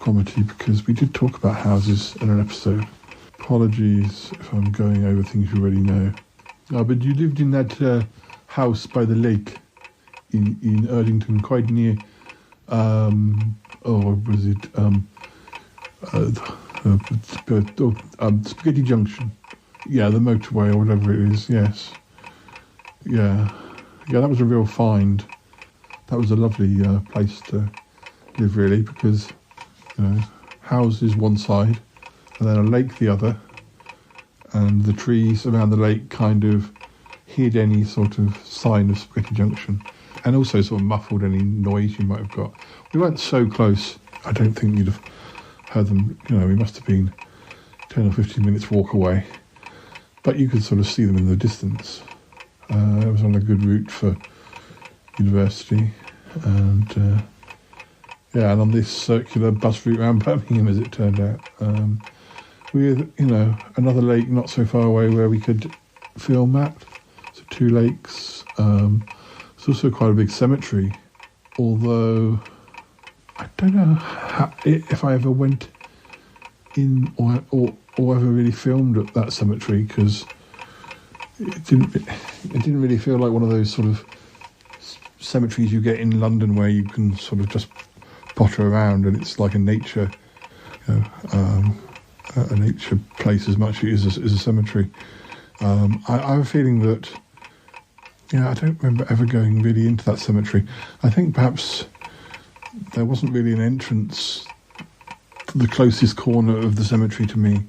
comedy, because we did talk about houses in an episode. Apologies if I'm going over things you already know. But you lived in that house by the lake in Erdington, quite near, Spaghetti Junction. Yeah, the motorway or whatever it is, yes. Yeah, that was a real find. That was a lovely place to live, really, because, houses one side and then a lake the other, and the trees around the lake kind of hid any sort of sign of Spaghetti Junction, and also sort of muffled any noise you might have got. We weren't so close, I don't think you'd have heard them. We must have been 10 or 15 minutes walk away, but you could sort of see them in the distance. It was on a good route for university, and and on this circular bus route around Birmingham, as it turned out, with another lake not so far away where we could film at. So 2 lakes. It's also quite a big cemetery, although I don't know if I ever went in or ever really filmed at that cemetery, because it didn't really feel like one of those sort of cemeteries you get in London where you can sort of just potter around and it's like a nature place as much as a cemetery. I have a feeling that I don't remember ever going really into that cemetery. I think perhaps there wasn't really an entrance to the closest corner of the cemetery to me.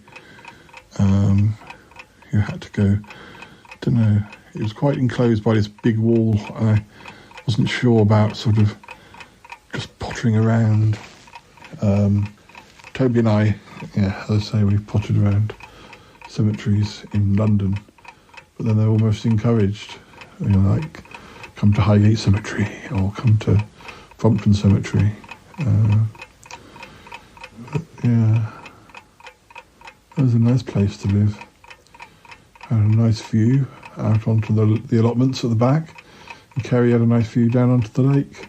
You had to go, I don't know, it was quite enclosed by this big wall, and I wasn't sure about sort of just pottering around. Toby and I, as I say, we've pottered around cemeteries in London, but then they're almost encouraged, like come to Highgate Cemetery or come to Brompton Cemetery. It was a nice place to live. Had a nice view out onto the allotments at the back, and Kerry had a nice view down onto the lake.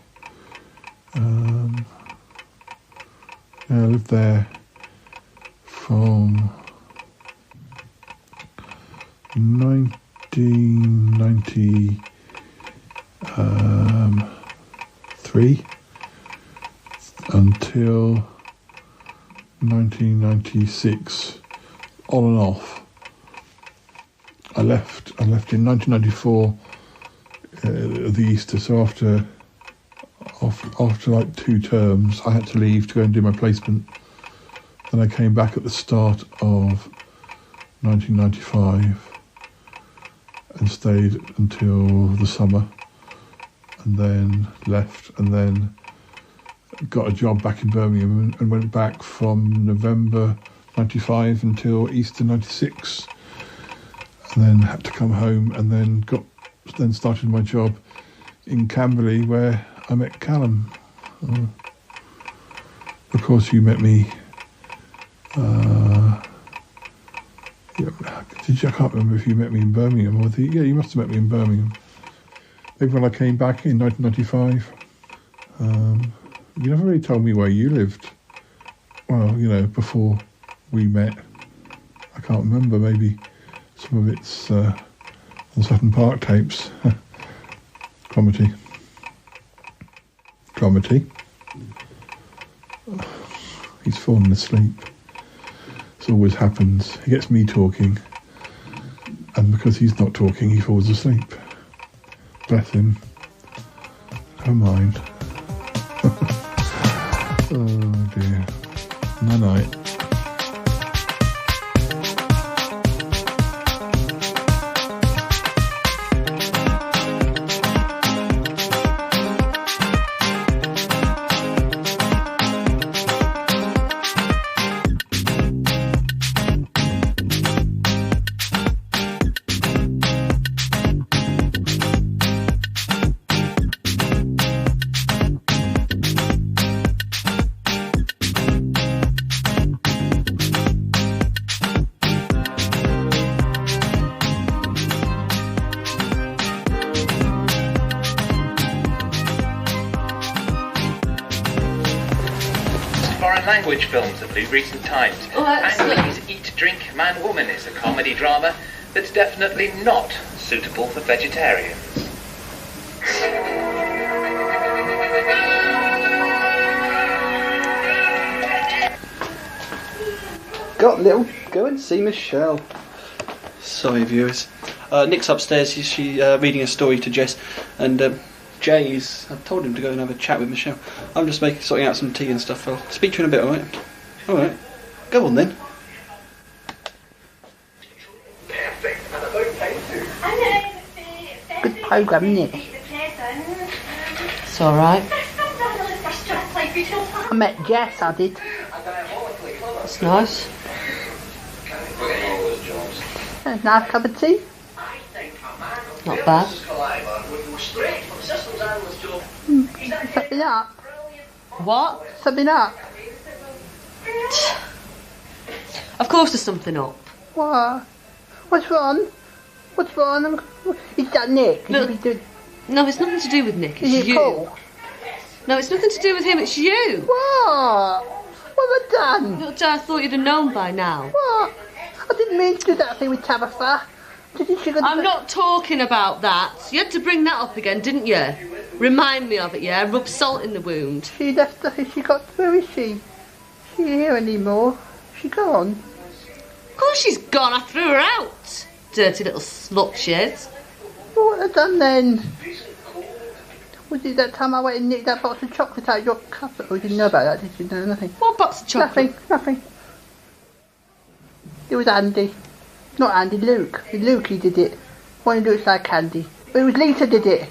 I lived there from 1993 until 1996, on and off. I left in 1994 the Easter, so after like 2 terms I had to leave to go and do my placement. Then I came back at the start of 1995 and stayed until the summer, and then left, and then got a job back in Birmingham and went back from November 95 until Easter 96, and then had to come home, and then started my job in Camberley where I met Callum. Of course you met me, I can't remember if you met me in Birmingham or you must have met me in Birmingham. Maybe when I came back in 1995. You never really told me where you lived. Well, before we met. I can't remember, maybe some of it's on Sutton Park tapes. Comedy. He's fallen asleep. This always happens. He gets me talking, And because he's not talking, he falls asleep. Bless him. Never mind. Oh dear. Night-night. Language films of the recent times. Ang Lee's Eat, Drink, Man, Woman is a comedy drama that's definitely not suitable for vegetarians. Go and see Michelle. Sorry, viewers. Nick's upstairs. She's reading a story to Jess, and I've told him to go and have a chat with Michelle. I'm just sorting out some tea and stuff. I'll speak to you in a bit, alright? Alright. Go on then. Good programme, isn't it? It's alright. I met Jess, I did. It's nice. A nice cup of tea. Not bad. Something up. What? Something up. Of course there's something up. What? What's wrong? What's wrong? Is that Nick? No, it's nothing to do with Nick. It's Is it you. Paul? No, it's nothing to do with him. It's you. What? What have I done? Little Joe, I thought you'd have known by now. What? I didn't mean to do that thing with Tabitha. I'm not talking about that. You had to bring that up again, didn't you? Remind me of it, yeah? Rub salt in the wound. She left us. She got. Where is she? Is she here anymore? She gone? Of course she's gone. I threw her out. Dirty little slut she is. What have I done then? Was it that time I went and nicked that box of chocolate out your cup? Oh, you didn't know about that, did you? No, nothing. What box of chocolate? Nothing. It was Andy. Not Andy, Luke. Luke, he did it. One who looks like Candy. But it was Lisa did it.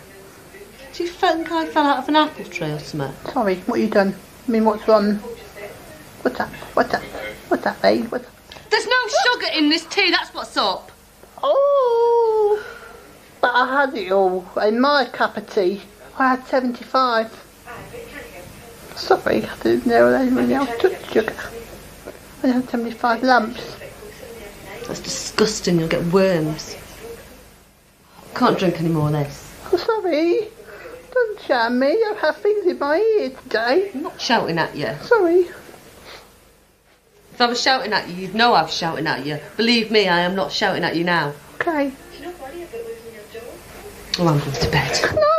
Do you think I fell out of an apple tree or something? Sorry, what you done? I mean, what's wrong? What's up? What's up, babe? What's up? There's no sugar in this tea, that's what's up. Oh, but I had it all. In my cup of tea, I had 75. Sorry, I didn't know anyone else took sugar. I had 75 lumps. That's disgusting, you'll get worms. Can't drink any more of this. Oh, sorry. Don't shout at me. I've had things in my ear today. I'm not shouting at you. Sorry. If I was shouting at you, you'd know I was shouting at you. Believe me, I am not shouting at you now. Okay. Well, I'm going to bed. No.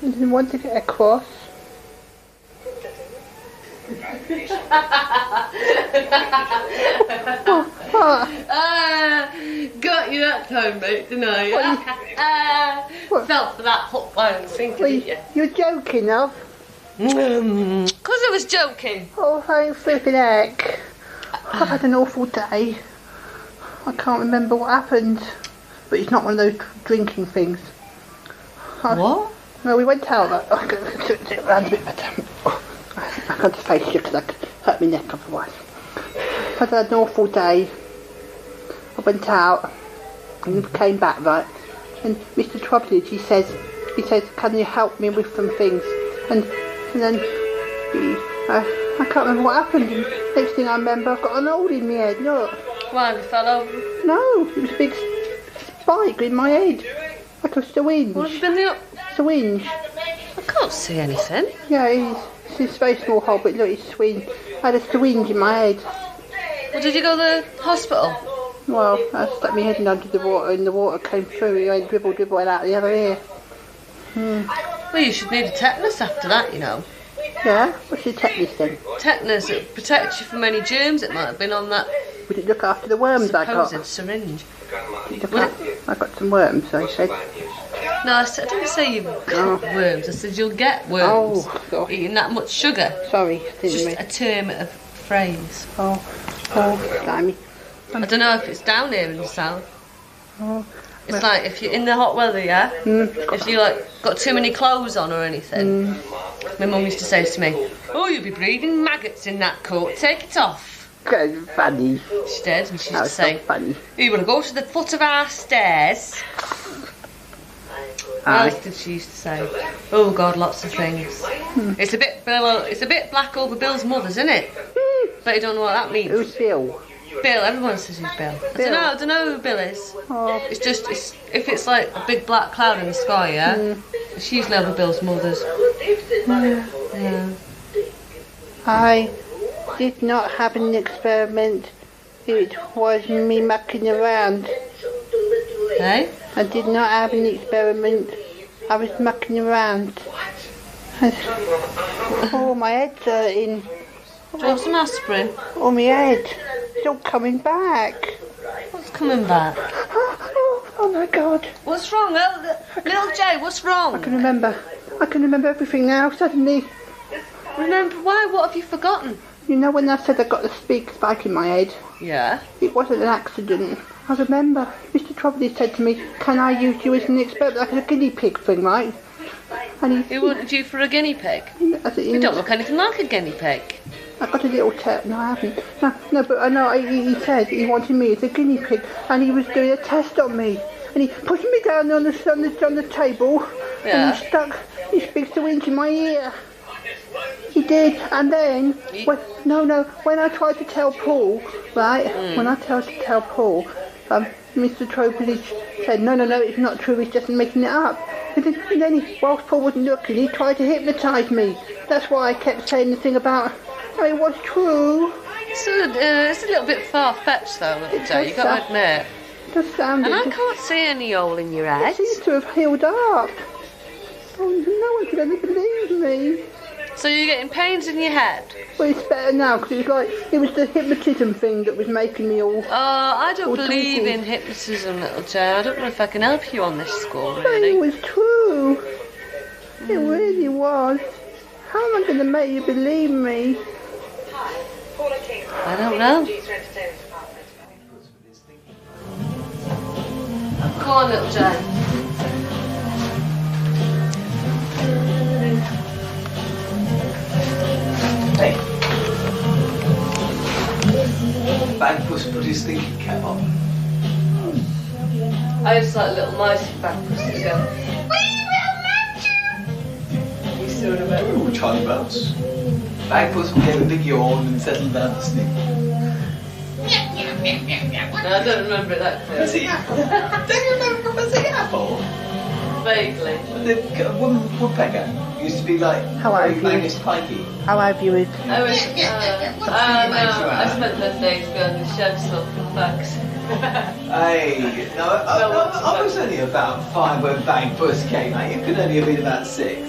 I didn't want to get across. Got you that time, mate, didn't I? Felt for that hook by and sinker, didn't you? You're joking, love. Because I was joking. Oh, thanks, flipping heck. I've had an awful day. I can't remember what happened. But it's not one of those drinking things. What? No, we went out. I ran a bit better. I can't face you because I could hurt my neck otherwise. I had an awful day. I went out and came back, right? And Mr. Trubridge, he says, can you help me with some things? And then I can't remember what happened. And next thing I remember, I've got an hole in my head. Look. Why, you fell over? No, it was a big spike in my head. Like a syringe. What have you been there? Syringe. I can't see anything. Yeah, it's a very small hole, but look, it's syringe. I had a syringe in my head. Well, did you go to the hospital? Well, I stuck my head under the water and the water came through. It went dribble, dribble out the other ear. Well, you should need a tetanus after that, you know. Yeah? What's the tetanus then? Tetanus, it protects you from any germs that might have been on that. Would it look after the worms I got? Supposed syringe. I got some worms, I said. No, I didn't say you've got worms. I said you'll get worms eating that much sugar. Sorry, it's just a term of phrase. Oh, blimey. I don't know if it's down here in the south. Oh. It's like if you're in the hot weather, yeah? If you like got too many clothes on or anything. My mum used to say to me, "Oh, you'll be breathing maggots in that coat. Take it off." That's funny. She did, and she used to That's say, so funny. "You want to go to the foot of our stairs?" What else did she used to say? Oh God, lots of things. It's a bit black over Bill's mother's, isn't it? But you don't know what that means. Who's Bill? Bill, everyone says he's Bill. I don't know who Bill is. Oh. It's just, if it's like a big black cloud in the sky, yeah? It's usually over Bill's mother's. Yeah. I did not have an experiment. It was me mucking around. Hey? I did not have an experiment. I was mucking around. Oh, my head's hurting. Do you want some aspirin? Oh, my head. It's all coming back. What's coming back? Oh my God. What's wrong? Little Jay, what's wrong? I can remember everything now, suddenly. Remember why? What have you forgotten? You know when I said I got the spike in my head? Yeah. It wasn't an accident. I remember Mr. Trobbley said to me, "Can I use you as an experiment, like a guinea pig thing, right?" And he wanted you for a guinea pig? You don't look anything like a guinea pig. I got a little test. No, I haven't. No, but I know he said he wanted me as a guinea pig, and he was doing a test on me, and he pushed me down on the table, and he stuck his big syringe in my ear. He did, and then when I tried to tell Paul, right? When I tried to tell Paul, Mr. Trowbridge said, no, it's not true. He's just making it up. And then whilst Paul wasn't looking, he tried to hypnotise me. That's why I kept saying the thing about. It was true. It's a little bit far-fetched though, little Joe, you got to admit. And I can't see any hole in your head. It seems to have healed up. Oh, no one could ever believe me. So you're getting pains in your head? Well, it's better now, because it was the hypnotism thing that was making me all... I don't believe in hypnotism, little Joe. I don't know if I can help you on this score, really. It was true. It really was. How am I going to make you believe me? I don't know. Come on, little Joe. Hey. Bagpuss put his thinking cap on. I just like little mice with Bagpuss to go. You still remember? Ooh, Charlie Bounce. Bagpuss gave a big yawn and settled down to sleep. No, I don't remember that clearly. Fuzzy Apple? Don't you remember Fuzzy Apple? Vaguely. The woodpecker used to be like Magnus Pikey. How have you? I spent those days going to shed stuff and facts. Hey, no, I was only about 5 when Bagpuss came out. You could only have been about 6.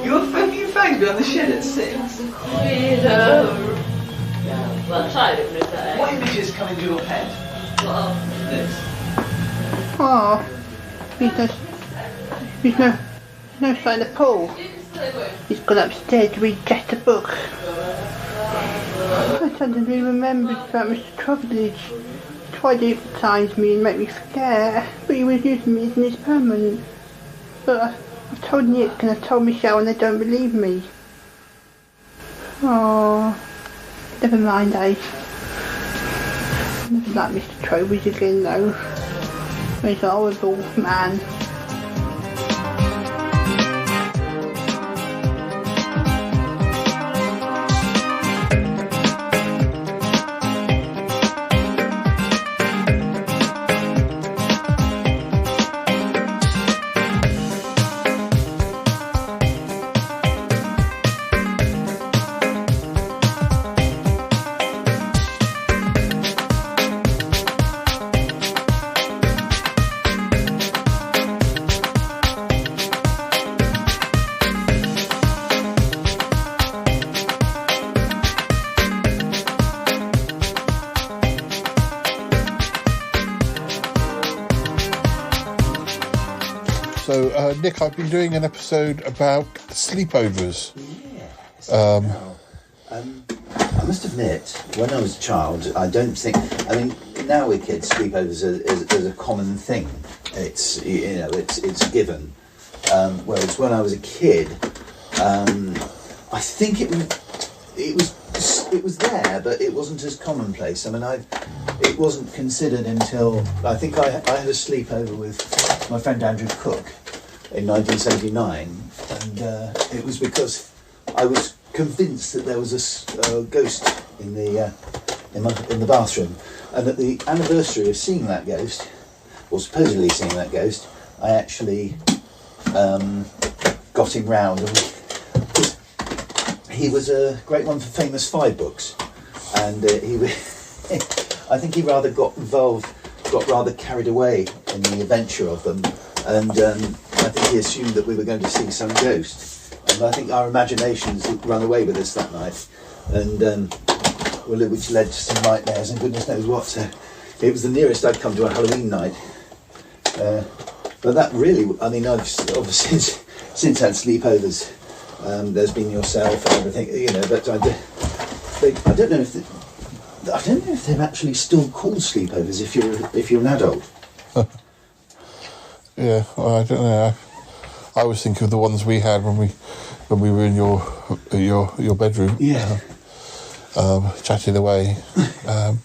You found me on the shed at 6. Yeah, well, I tried it with that. What images come into your head? What? This. Oh, he's no sign of Paul. He's gone upstairs to read just a book. I suddenly remembered about Mr. Trowbridge. He tried to hypnotise me and make me forget, but he was using me as an experiment. But I've told Nick and I've told Michelle and they don't believe me. Oh, never mind, eh? Never like Mr. Trowbridge again though. He's a horrible man. So, Nick, I've been doing an episode about sleepovers. I must admit, when I was a child, I don't think. I mean, now with kids, sleepovers is a common thing. It's it's given. Whereas when I was a kid, I think it was there, but it wasn't as commonplace. I mean, it wasn't considered until I think I had a sleepover with my friend Andrew Cook in 1979, and it was because I was convinced that there was a ghost in the bathroom, and at the anniversary of seeing that ghost, or supposedly seeing that ghost, I actually got him round. He was a great one for Famous Five books, and I think he rather got rather carried away in the adventure of them, and I think he assumed that we were going to see some ghost. And I think our imaginations ran away with us that night, and which led to some nightmares and goodness knows what. So it was the nearest I'd come to a Halloween night. But that really, I mean, I've obviously since had sleepovers. There's been yourself and everything, But I don't know if they're actually still called sleepovers if you're an adult. Yeah, well, I don't know. I always think of the ones we had when we were in your bedroom. Yeah. Chatting away. That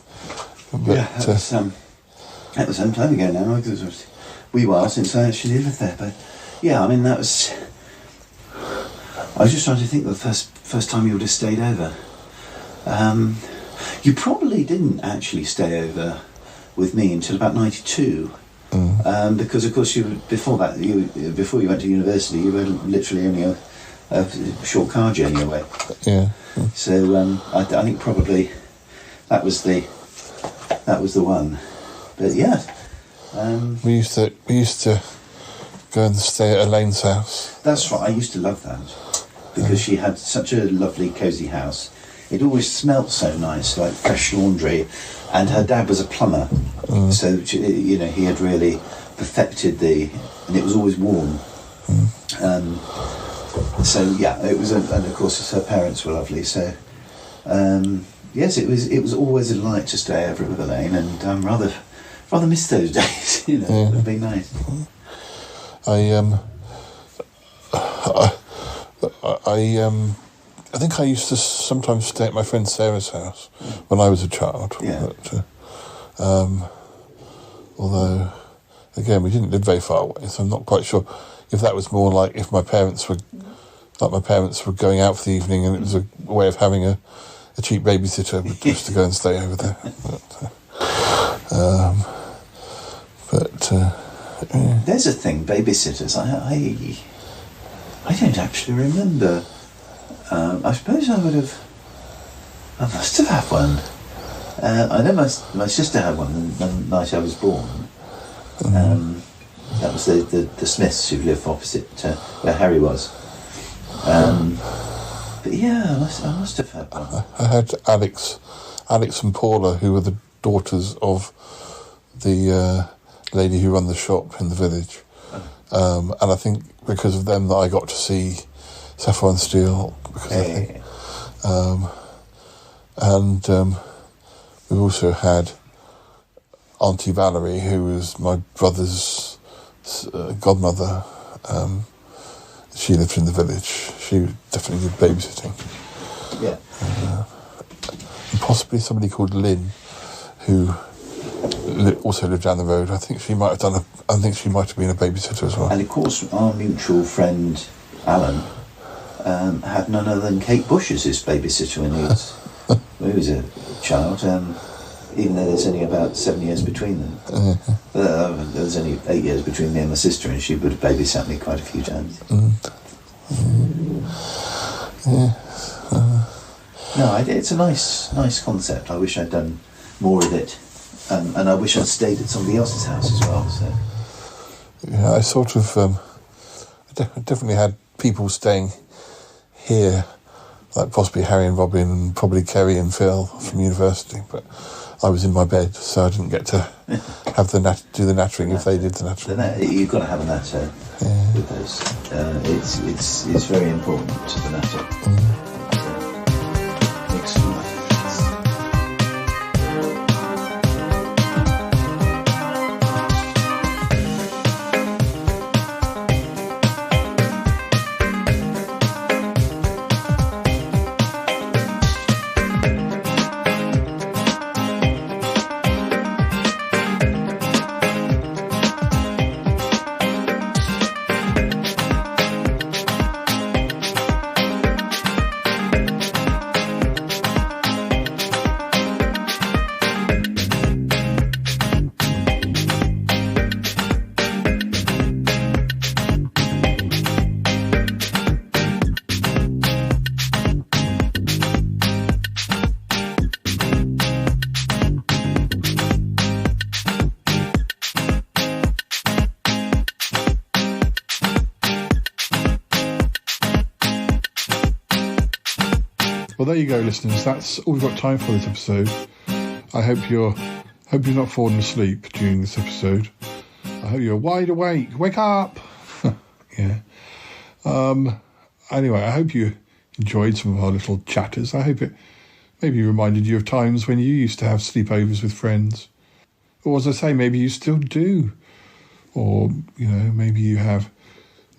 was some time ago now. Because it was a wee while since I actually lived there. But yeah, I mean that was. I was just trying to think of the first time you would have stayed over. You probably didn't actually stay over with me until about 92. Because of course before you went to university, you were literally only a short car journey away. Yeah. So I think probably that was the one. But yeah. We used to go and stay at Elaine's house. That's right. I used to love that because she had such a lovely, cosy house. It always smelt so nice, like fresh laundry. And her dad was a plumber, so he had really perfected and it was always warm. So yeah, it was, and of course her parents were lovely. So yes, it was always a delight to stay over with Elaine, and rather miss those days. It'd be nice. I think I used to sometimes stay at my friend Sarah's house when I was a child. Yeah. But, although, again, we didn't live very far away, so I'm not quite sure if that was more like if my parents were going out for the evening and it was a way of having a cheap babysitter just to go and stay over there. There's a thing, babysitters. I don't actually remember. I suppose I must have had one. I know my sister had one the night I was born. That was the Smiths who lived opposite where Harry was. But yeah, I must have had one. I had Alex and Paula, who were the daughters of the lady who ran the shop in the village. And I think because of them that I got to see Sapphire and Steel. And we also had Auntie Valerie, who was my brother's godmother. She lived in the village. She definitely did babysitting. Yeah. And possibly somebody called Lynn, who also lived down the road. I think she might have been a babysitter as well. And of course, our mutual friend Alan had none other than Kate Bush as his babysitter when he was a child. Even though there's only about 7 years between them. There was only 8 years between me and my sister, and she would have babysat me quite a few times. No, it's a nice concept. I wish I'd done more of it, and I wish I'd stayed at somebody else's house as well. So. Yeah, I sort of definitely had people staying here, like possibly Harry and Robin, and probably Kerry and Phil from university, but I was in my bed, so I didn't get to have do the nattering if they did the nattering. You've got to have a natter with those. It's very important to the natter. Makes you like Well, there you go, listeners. That's all we've got time for this episode. I hope you're not falling asleep during this episode. I hope you're wide awake. Wake up! Yeah. Anyway, I hope you enjoyed some of our little chatters. I hope it maybe reminded you of times when you used to have sleepovers with friends. Or as I say, maybe you still do. Or, maybe you have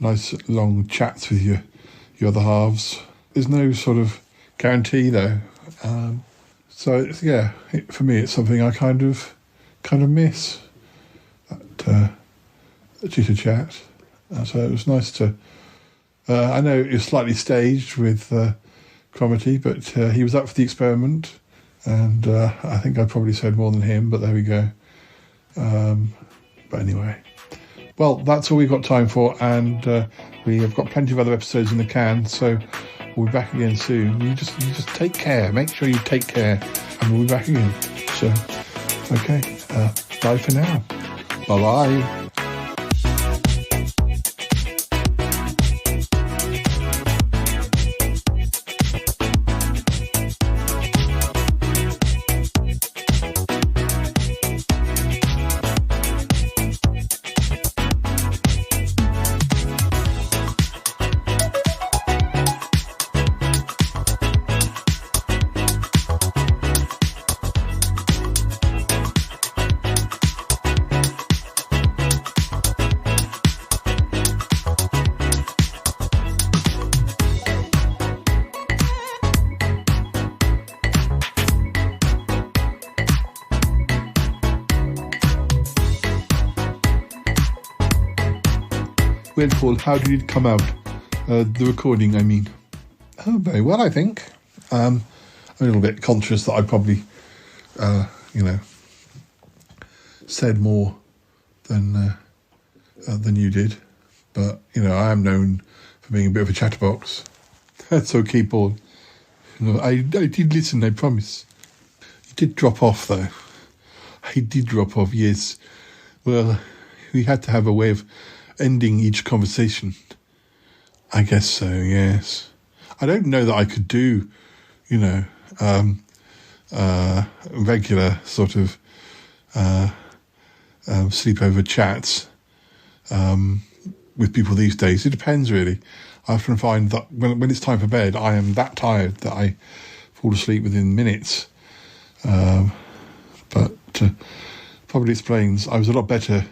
nice long chats with your other halves. There's no sort of guarantee though. For me it's something I kind of miss. That chitter chat. So it was nice to. I know it was slightly staged with Cromitty, but he was up for the experiment, and I think I probably said more than him. But there we go. But anyway, well, that's all we've got time for, and we have got plenty of other episodes in the can. So we'll be back again soon. You just take care. Make sure you take care, and we'll be back again. So, okay. Bye for now. Bye bye. Well, Paul, how did it come out? The recording, I mean. Oh, very well, I think. I'm a little bit conscious that I probably, said more than you did. But, I am known for being a bit of a chatterbox. That's okay, Paul. I did listen, I promise. You did drop off, though. I did drop off, yes. Well, we had to have a way of ending each conversation. I guess so, yes. I don't know that I could do, regular sort of sleepover chats with people these days. It depends, really. I often find that when it's time for bed, I am that tired that I fall asleep within minutes. But probably explains I was a lot better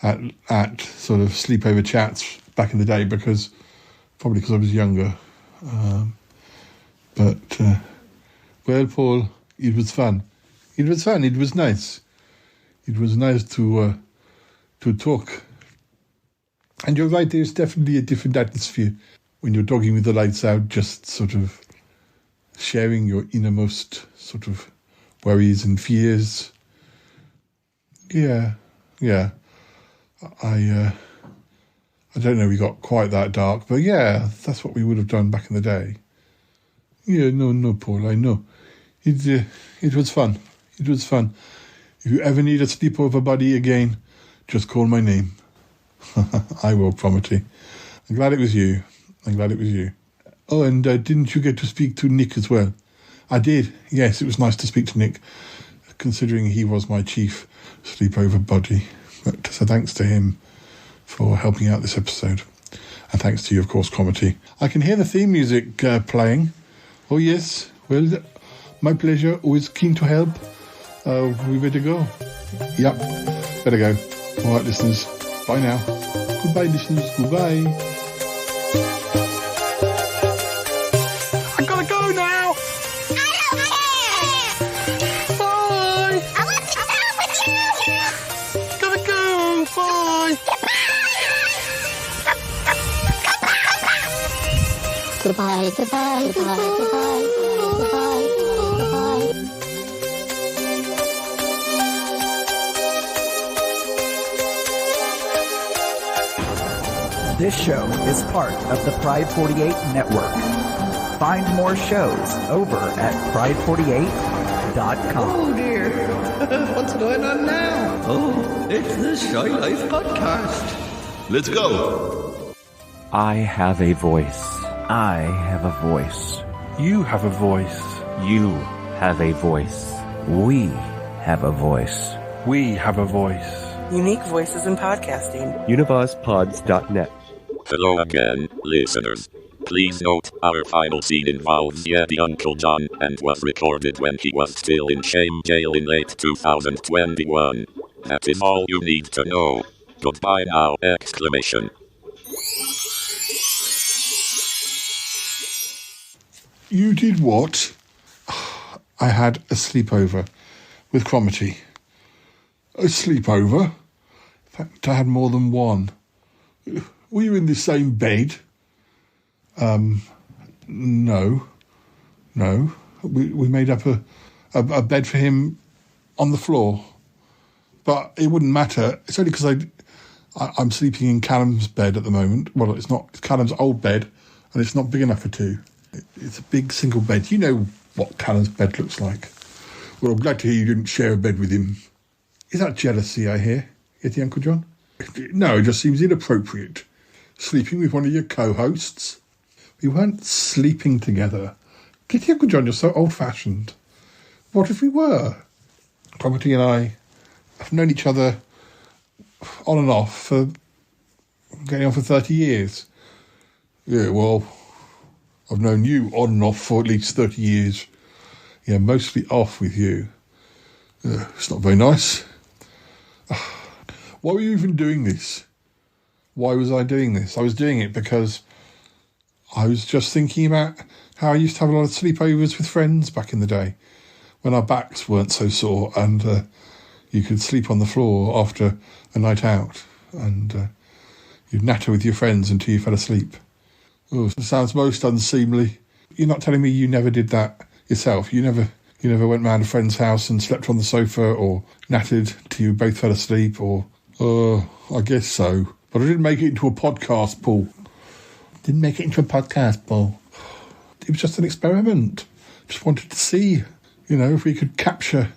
at sort of sleepover chats back in the day because I was younger. Well, Paul, it was fun. It was fun. It was nice. It was nice to talk. And you're right, there's definitely a different atmosphere when you're dogging with the lights out, just sort of sharing your innermost sort of worries and fears. Yeah. I don't know we got quite that dark, but yeah, that's what we would have done back in the day. Yeah, no, Paul, I know. It was fun. It was fun. If you ever need a sleepover buddy again, just call my name. I will, Cromitty. I'm glad it was you. Oh, and didn't you get to speak to Nick as well? I did. Yes, it was nice to speak to Nick. considering he was my chief sleepover buddy. But, so thanks to him for helping out this episode. And thanks to you, of course, Comedy. I can hear the theme music playing. Oh, yes. Well, my pleasure. Always keen to help. We better go. Yep. Better go. All right, listeners. Bye now. Goodbye, listeners. Goodbye. I gotta go now. Bye. I want to talk with you. Gotta go. Bye. Goodbye, goodbye, goodbye, goodbye, goodbye, goodbye. This show is part of the Pride 48 network. Find more shows over at pride48.com. Oh dear, what's going on now? Oh, it's the Shy Life podcast. Let's go. I have a voice. I have a voice. You have a voice. You have a voice. We have a voice. We have a voice. Unique voices in podcasting. UnivazPods.net. Hello again, listeners. Please note, our final scene involves Yeti Uncle John and was recorded when he was still in shame jail in late 2021. That is all you need to know. Goodbye now! ! You did what? I had a sleepover with Cromitty. A sleepover? In fact, I had more than one. Were you in the same bed? No. We made up a bed for him on the floor. But it wouldn't matter. It's only because I'm sleeping in Callum's bed at the moment. Well, it's not. It's Callum's old bed, and it's not big enough for two. It's a big single bed. You know what Callum's bed looks like. Well, I'm glad to hear you didn't share a bed with him. Is that jealousy, I hear, Yeti Uncle John? No, it just seems inappropriate. Sleeping with one of your co-hosts. We weren't sleeping together. Yeti Uncle John, you're so old-fashioned. What if we were? Cromitty and I have known each other on and off for getting on for 30 years. Yeah, well, I've known you on and off for at least 30 years. Yeah, mostly off with you. It's not very nice. Why were you even doing this? Why was I doing this? I was doing it because I was just thinking about how I used to have a lot of sleepovers with friends back in the day when our backs weren't so sore and you could sleep on the floor after a night out and you'd natter with your friends until you fell asleep. Oh, it sounds most unseemly. You're not telling me you never did that yourself? You never went round a friend's house and slept on the sofa or nattered till you both fell asleep or... I guess so. But I didn't make it into a podcast, Paul. It was just an experiment. Just wanted to see, if we could capture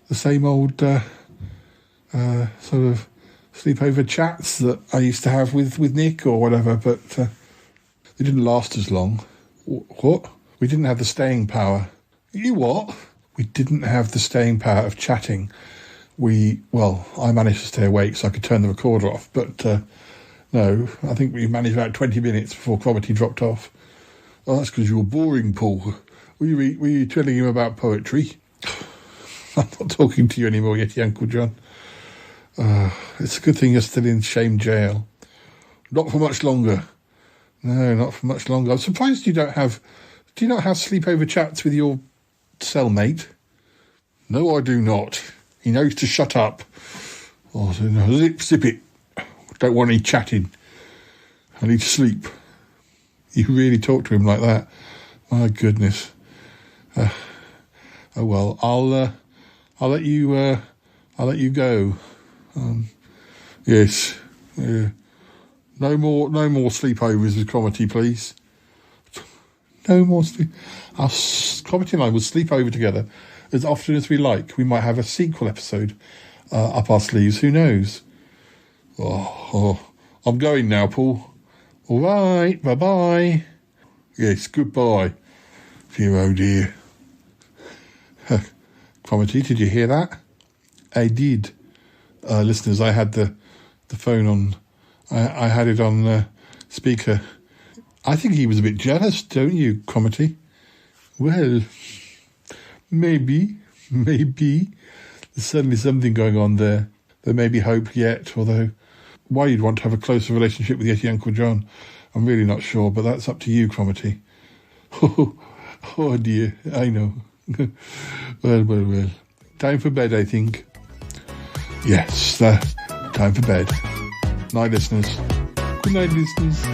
the same old sort of sleepover chats that I used to have with Nick or whatever, but they didn't last as long. What? We didn't have the staying power. You what? We didn't have the staying power of chatting. I managed to stay awake so I could turn the recorder off, but no, I think we managed about 20 minutes before Cromitty dropped off. Oh, that's because you were boring, Paul. Were you telling him about poetry? I'm not talking to you anymore, Yeti Uncle John. It's a good thing you're still in shame jail. Not for much longer. No, not for much longer. I'm surprised you don't have... Do you not have sleepover chats with your cellmate? No, I do not. He knows to shut up. Oh, so no, zip it. Don't want any chatting. I need to sleep. You really talk to him like that? My goodness. Oh well, I'll let you go. Yes. Yeah. No more sleepovers with Cromitty, please. No more sleep. Cromitty and I will sleep over together as often as we like. We might have a sequel episode up our sleeves. Who knows? Oh, I'm going now, Paul. All right, bye-bye. Yes, goodbye. Dear, oh dear. Cromitty, did you hear that? I did. Listeners, I had the phone on. I had it on speaker. I think he was a bit jealous, don't you, Cromitty? Well, maybe. There's certainly something going on there. There may be hope yet, although why you'd want to have a closer relationship with Yeti Uncle John, I'm really not sure, but that's up to you, Cromitty. Oh dear, I know. Well. Time for bed, I think. Yes, time for bed. Night, listeners. Good night, listeners.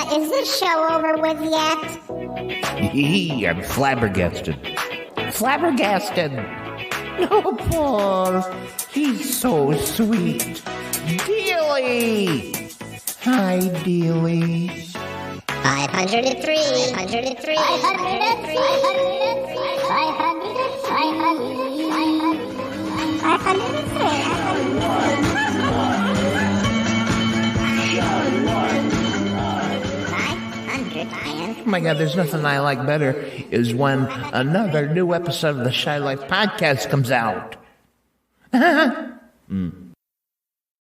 Is this show over with yet? I'm flabbergasted. Flabbergasted! Oh, Paul. He's so sweet. Dealy! Hi, Dealy. 503. 503. 503. Oh my God, there's nothing I like better is when another new episode of the Shy Life podcast comes out.